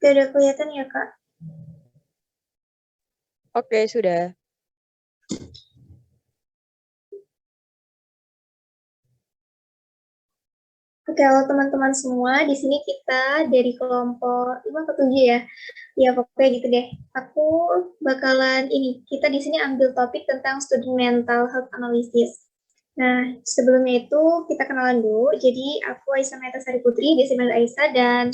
Gak ada kelihatan ya, Kak? Oke, sudah. Oke, halo teman-teman semua. Di sini kita dari kelompok 5 atau 7 ya. Ya, pokoknya gitu deh. Aku bakalan kita di sini ambil topik tentang student mental health analysis. Nah, sebelumnya itu kita kenalan dulu. Jadi, aku Aisyah Meta Sari Putri, biasa dipanggil Aisyah, dan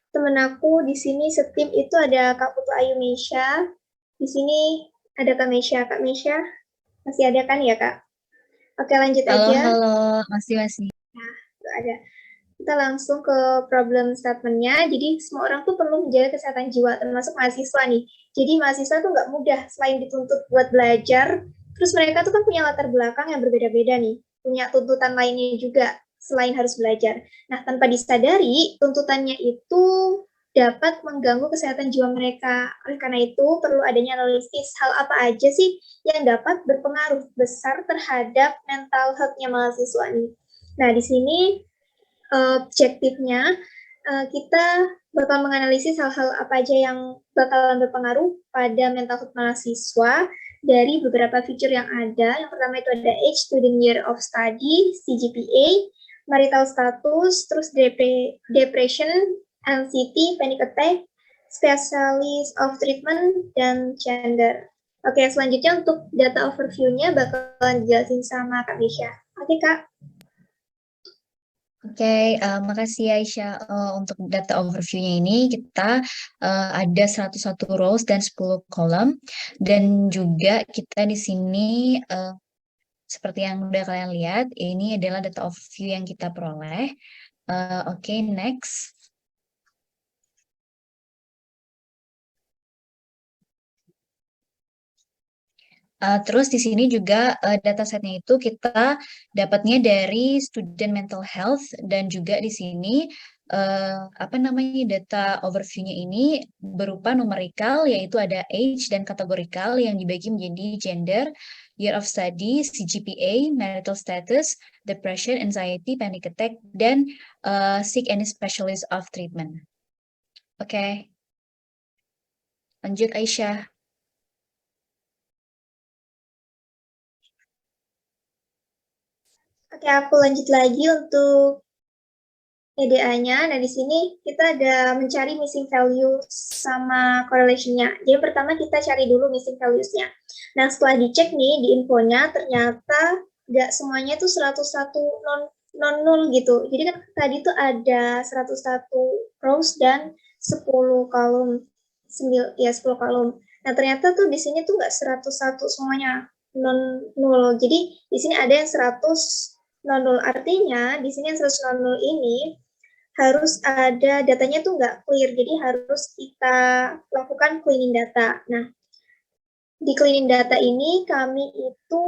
temen aku di sini setim itu ada Kak Putu Ayu Mesya. Di sini ada Kak Mesya. Kak Mesya, masih ada kan ya, Kak? Oke, lanjut Halo, aja. halo, masih. Nah, itu ada. Kita langsung ke problem statement-nya. Jadi semua orang tuh perlu menjaga kesehatan jiwa, termasuk mahasiswa nih. Jadi mahasiswa tuh nggak mudah selain dituntut buat belajar, terus mereka tuh kan punya latar belakang yang berbeda-beda nih, punya tuntutan lainnya juga selain harus belajar. Nah, tanpa disadari, tuntutannya itu dapat mengganggu kesehatan jiwa mereka. Oleh karena itu, perlu adanya analisis hal apa aja sih yang dapat berpengaruh besar terhadap mental health-nya mahasiswa nih. Nah, di sini objektifnya kita bakal menganalisis hal-hal apa aja yang bakalan berpengaruh pada mental health mahasiswa dari beberapa fitur yang ada. Yang pertama itu ada age, student year of study, CGPA, marital status, terus depression, anxiety, panic attack, specialist of treatment, dan gender. Oke, selanjutnya untuk data overview-nya bakalan dijelasin sama Kak Mesya. Oke, Kak. Oke, makasih Aisyah. Untuk data overview-nya ini kita ada 101 rows dan 10 kolom, dan juga kita di sini seperti yang udah kalian lihat, ini adalah data overview yang kita peroleh. Oke, next. Terus di sini juga datasetnya itu kita dapatnya dari student mental health, dan juga di sini data overview-nya ini berupa numerikal, yaitu ada age dan kategorikal yang dibagi menjadi gender, year of study, CGPA, marital status, depression, anxiety, panic attack, dan seek any specialist of treatment. Oke. Lanjut Aisyah. Oke, aku lanjut lagi untuk EDA-nya. Nah, di sini kita ada mencari missing value sama correlation-nya. Jadi pertama kita cari dulu missing values-nya. Nah, setelah dicek nih di infonya, ternyata nggak semuanya tuh 101 non-null gitu. Jadi kan tadi tuh ada 101 rows dan 10 kolom. 10 kolom. Nah, ternyata tuh di sini tuh nggak 101 semuanya non-null. Jadi di sini ada yang 100 non-null, artinya di sini yang 100 non-null ini harus ada datanya tuh nggak clear, jadi harus kita lakukan cleaning data. Nah, di cleaning data ini kami itu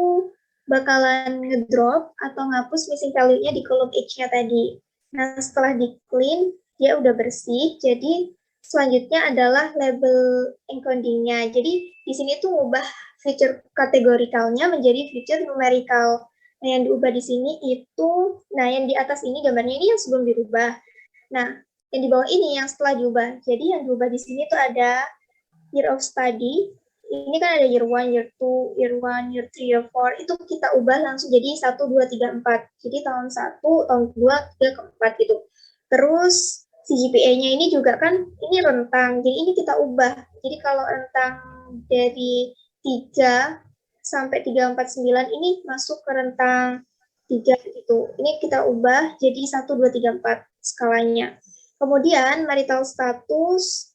bakalan ngedrop atau ngapus missing value-nya di kolom age-nya tadi. Nah, setelah di clean, dia udah bersih, jadi selanjutnya adalah label encoding-nya. Jadi di sini tuh ngubah fitur kategorikalnya menjadi fitur numerical. Nah, yang diubah di sini itu, yang di atas ini gambarnya ini yang sebelum dirubah. Nah, yang di bawah ini yang setelah diubah. Jadi yang diubah di sini tuh ada year of study. Ini kan ada year 1, year 2, year 1, year 3, year 4. Itu kita ubah langsung jadi 1, 2, 3, 4. Jadi tahun 1, tahun 2, 3, 4 gitu. Terus CGPA-nya ini juga kan ini rentang. Jadi ini kita ubah. Jadi kalau rentang dari 3 sampai 349 ini masuk ke rentang 3 gitu. Ini kita ubah jadi 1, 2, 3, 4 skalanya. Kemudian marital status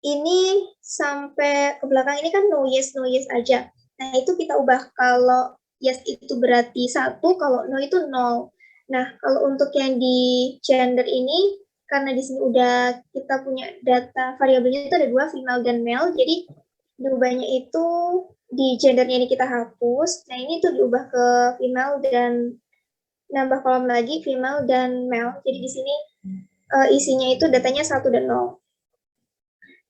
ini sampai ke belakang ini kan no yes aja. Nah, itu kita ubah. Kalau yes itu berarti 1, kalau no itu 0. Nah, kalau untuk yang di gender ini, karena di sini udah kita punya data variabelnya itu ada 2, female dan male, jadi diubahnya itu di gendernya ini kita hapus. Nah, ini tuh diubah ke female dan nambah kolom lagi female dan male. Jadi di sini isinya itu datanya 1 dan 0.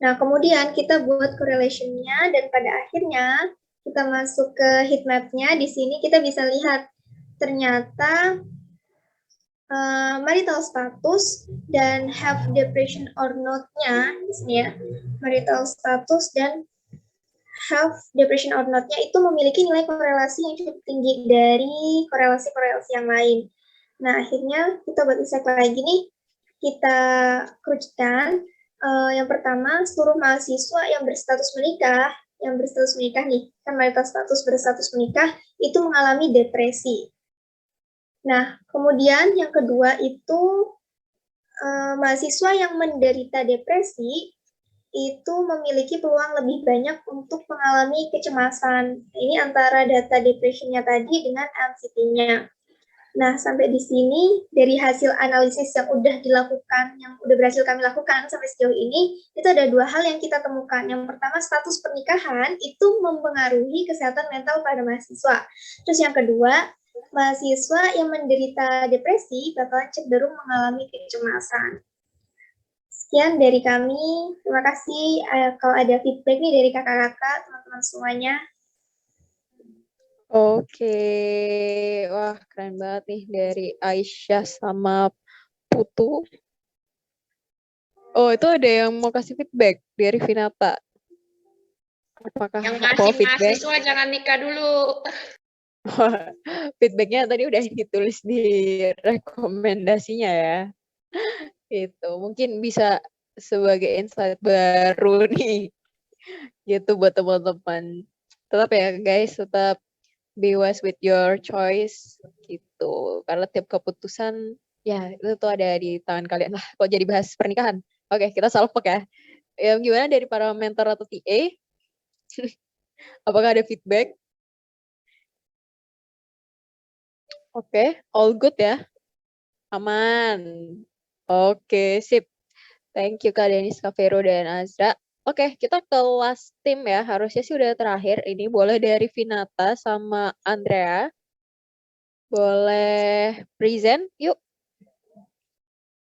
Nah, kemudian kita buat correlation-nya, dan pada akhirnya kita masuk ke heat map-nya. Di sini kita bisa lihat ternyata marital status dan have depression or not-nya di sini ya. Marital status dan have depression or not-nya itu memiliki nilai korelasi yang cukup tinggi dari korelasi-korelasi yang lain. Nah, akhirnya kita buat insight lagi nih, kita kerucutkan. Yang pertama, seluruh mahasiswa yang berstatus menikah nih, kan marital status berstatus menikah, itu mengalami depresi. Nah, kemudian yang kedua itu mahasiswa yang menderita depresi itu memiliki peluang lebih banyak untuk mengalami kecemasan. Ini antara data depressionnya tadi dengan anxiety-nya. Nah, sampai di sini dari hasil analisis yang udah dilakukan, yang udah berhasil kami lakukan sampai sejauh ini, itu ada dua hal yang kita temukan. Yang pertama, status pernikahan itu mempengaruhi kesehatan mental pada mahasiswa. Terus yang kedua, mahasiswa yang menderita depresi bakalan cenderung mengalami kecemasan. Sekian dari kami. Terima kasih. Kalau ada feedback nih dari kakak-kakak, teman-teman semuanya. Oke, wah keren banget nih dari Aisyah sama Putu. Oh, itu ada yang mau kasih feedback dari Vinata. Apakah Yang mau masih feedback? mahasiswa jangan nikah dulu. Feedbacknya tadi udah ditulis di rekomendasinya ya. Itu mungkin bisa sebagai insight baru nih. Gitu buat teman-teman. Tetap ya guys, tetap be wise with your choice gitu. Karena tiap keputusan ya itu tuh ada di tangan kalian lah. Kok jadi bahas pernikahan? Oke, kita salvok ya. Gimana dari para mentor atau TA? Apakah ada feedback? Oke, all good ya? Aman. Oke, sip. Thank you Kak Denis, Kak Vero, dan Azra. Oke, kita ke last team ya. Harusnya sih udah terakhir. Ini boleh dari Vinata sama Andrea. Boleh present? Yuk.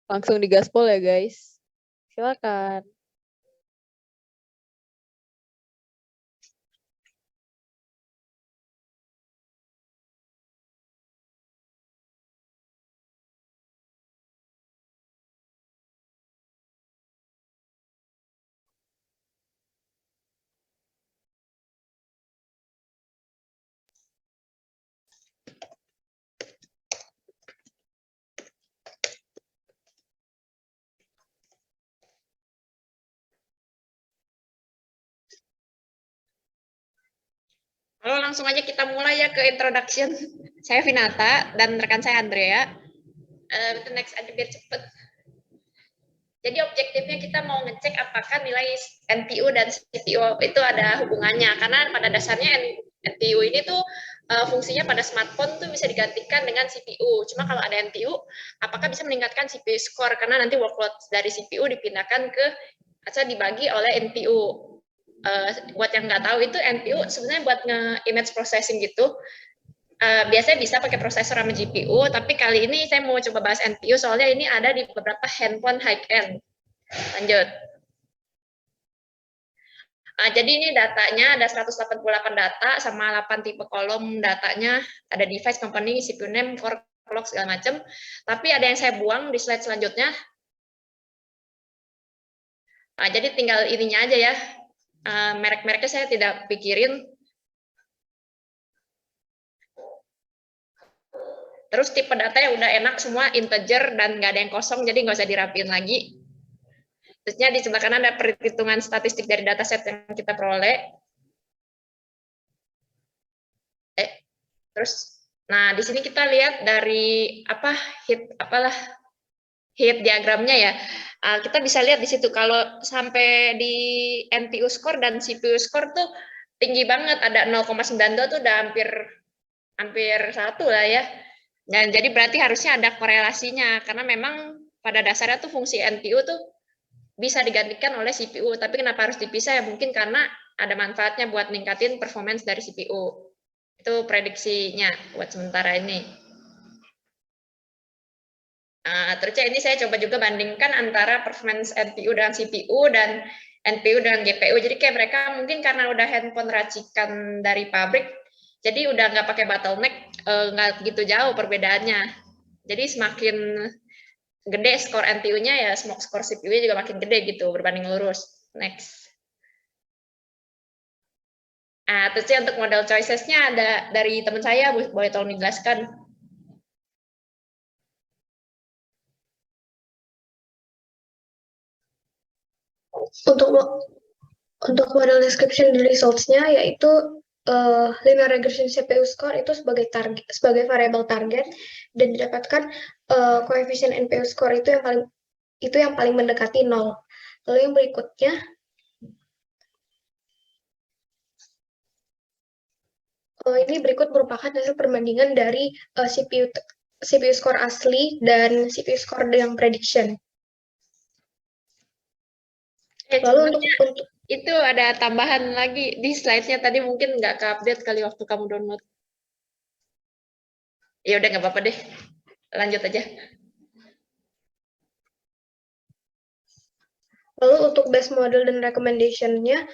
Langsung digaspol ya guys. Silakan. Halo, langsung aja kita mulai ya ke introduction. Saya Vinata dan rekan saya Andrea. Itu next aja biar cepet. Jadi objektifnya kita mau ngecek apakah nilai NPU dan CPU itu ada hubungannya. Karena pada dasarnya NPU ini tuh fungsinya pada smartphone tuh bisa digantikan dengan CPU. Cuma kalau ada NPU, apakah bisa meningkatkan CPU score? Karena nanti workload dari CPU dipindahkan ke atau dibagi oleh NPU. Buat yang nggak tahu itu NPU sebenarnya buat nge-image processing gitu. Biasanya bisa pakai prosesor sama GPU, tapi kali ini saya mau coba bahas NPU soalnya ini ada di beberapa handphone high-end. Lanjut. Jadi ini datanya ada 188 data sama 8 tipe kolom datanya, ada device, company, CPU name, core, clock, segala macam. Tapi ada yang saya buang di slide selanjutnya. Jadi tinggal ininya aja ya. Merek-mereknya saya tidak pikirin. Terus tipe datanya udah enak semua integer dan nggak ada yang kosong, jadi nggak usah dirapiin lagi. Terusnya di sebelah kanan ada perhitungan statistik dari dataset yang kita peroleh. Terus, nah di sini kita lihat dari heat diagramnya ya. Kita bisa lihat di situ kalau sampai di NPU score dan CPU score tuh tinggi banget, ada 0,92 tuh udah hampir 1 lah ya. Nah, jadi berarti harusnya ada korelasinya karena memang pada dasarnya tuh fungsi NPU tuh bisa digantikan oleh CPU. Tapi kenapa harus dipisah ya? Mungkin karena ada manfaatnya buat ningkatin performance dari CPU. Itu prediksinya buat sementara ini. Terus ini saya coba juga bandingkan antara performance NPU dengan CPU dan NPU dengan GPU. Jadi kayak mereka mungkin karena udah handphone racikan dari pabrik, jadi udah nggak pakai bottleneck, nggak gitu jauh perbedaannya. Jadi semakin gede skor NPU-nya ya skor CPU-nya juga makin gede gitu berbanding lurus. Next. Terus ya untuk model choices-nya ada dari teman saya, boleh tolong dijelaskan? Untuk model description results-nya yaitu linear regression CPU score itu sebagai variabel target dan didapatkan koefisien NPU score itu yang paling mendekati 0. Lalu yang berikutnya ini berikut merupakan hasil perbandingan dari CPU score asli dan CPU score yang prediction. Lalu untuk itu ada tambahan lagi di slide-nya tadi mungkin nggak ke-update kali waktu kamu download. Ya udah nggak apa-apa deh, lanjut aja. Lalu untuk base model dan recommendation-nya,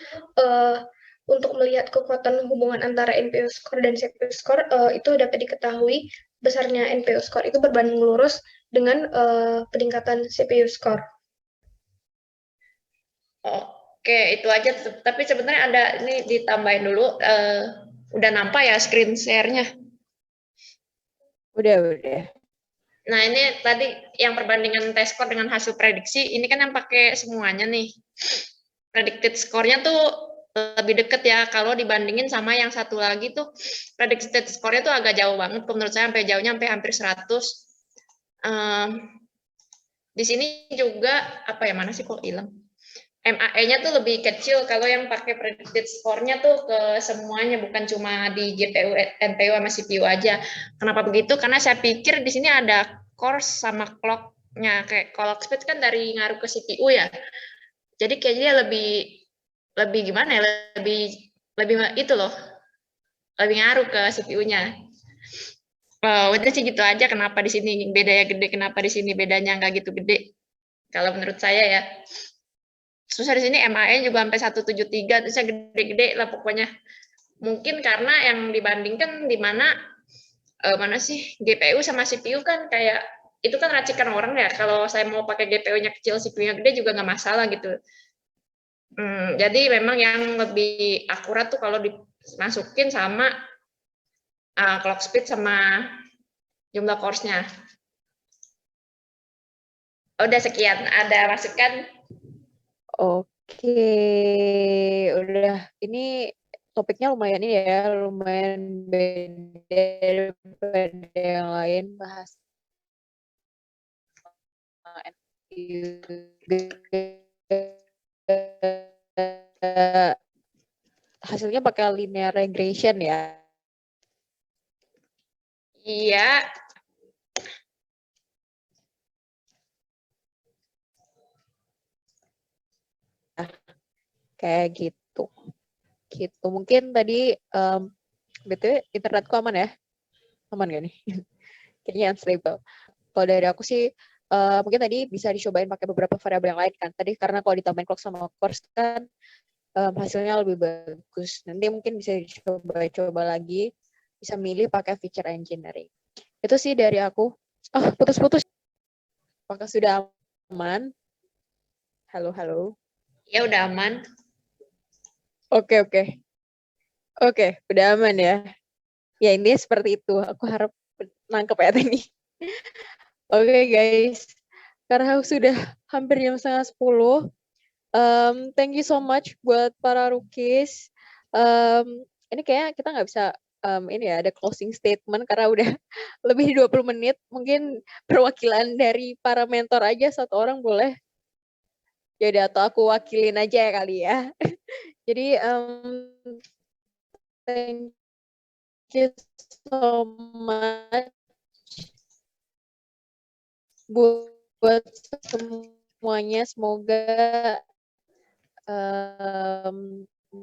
untuk melihat kekuatan hubungan antara NPU score dan CPU score, itu dapat diketahui besarnya NPU score itu berbanding lurus dengan peningkatan CPU score. Oke, itu aja. Tapi sebenarnya ada ini ditambahin dulu. Udah nampak ya screen share-nya? Udah. Nah, ini tadi yang perbandingan test score dengan hasil prediksi, ini kan yang pakai semuanya nih. Predicted score-nya tuh lebih deket ya, kalau dibandingin sama yang satu lagi tuh, predicted score-nya tuh agak jauh banget, menurut saya sampai hampir 100. Di sini juga, mana sih kok hilang? MAE-nya tuh lebih kecil kalau yang pakai predicted score-nya tuh ke semuanya, bukan cuma di GPU, NPU sama CPU aja. Kenapa begitu? Karena saya pikir di sini ada core sama clock-nya. Kayak clock speed kan dari ngaruh ke CPU ya. Jadi kayaknya lebih gimana ya? Lebih itu loh. Lebih ngaruh ke CPU-nya. Udah sih gitu aja. Kenapa di sini bedanya gede? Kenapa di sini bedanya nggak gitu gede? Kalau menurut saya ya. Terus di sini MAE juga sampai 173, terusnya gede-gede lah pokoknya. Mungkin karena yang dibandingkan di mana sih GPU sama CPU kan kayak itu kan racikan orang ya. Kalau saya mau pakai GPU-nya kecil, CPU-nya gede juga nggak masalah gitu. Jadi memang yang lebih akurat tuh kalau dimasukin sama clock speed sama jumlah cores-nya. Udah sekian, ada masukan? Oke, udah. Ini topiknya lumayan ini ya, lumayan beda daripada yang lain, bahas hasilnya pakai linear regression ya. Iya. Kayak gitu. Mungkin tadi BTW internetku aman ya? Aman gak nih? Kayaknya unstable. Kalau dari aku sih mungkin tadi bisa dicobain pakai beberapa variabel yang lain kan. Tadi karena kalau ditambahin clock sama cores kan hasilnya lebih bagus. Nanti mungkin bisa dicoba lagi. Bisa milih pakai feature engineering. Itu sih dari aku. Oh, putus-putus. Apakah sudah aman? Halo. Ya udah aman. Oke, udah aman ya. Ya ini seperti itu. Aku harap nangkep ya tadi. Oke guys, karena sudah hampir jam 9:30. Thank you so much buat para rookies. Ini kayaknya kita nggak bisa ini ya ada closing statement karena udah lebih 20 menit. Mungkin perwakilan dari para mentor aja satu orang boleh. Jadi atau aku wakilin aja ya kali ya. Jadi thank you so much buat semuanya. Semoga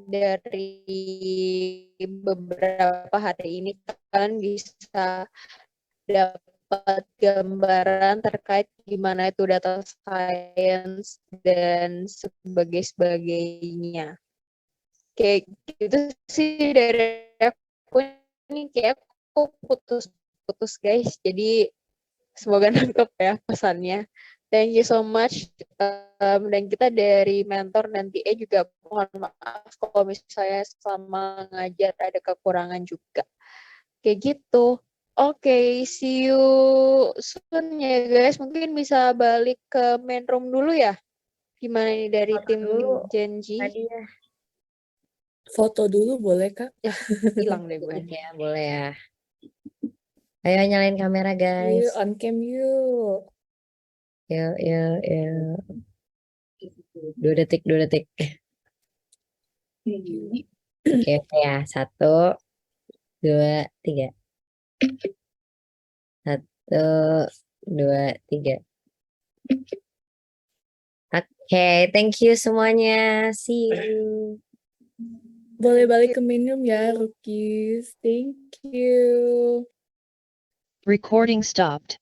dari beberapa hari ini kalian bisa dapat gambaran terkait gimana itu data science dan sebagainya. Kayak gitu sih dari aku. Ini kayak aku putus guys. Jadi Semoga nangkep ya pesannya. Thank you so much. Dan kita dari mentor dan TA juga mohon maaf kalau misalnya selama ngajar ada kekurangan juga. Kayak gitu. Oke, see you soon ya guys. Mungkin bisa balik ke main room dulu ya. Gimana nih dari tim Genji? Foto dulu boleh Kak? Ya, hilang deh gue. Ya, boleh ya. Ayo nyalain kamera guys. Yuk, on cam yuk. Yuk. 2 detik. Oke ya, 1, 2, 3. 1, 2, 3. Oke, thank you semuanya. See you. Boleh balik ke main room ya, rookies. Thank you. Recording stopped.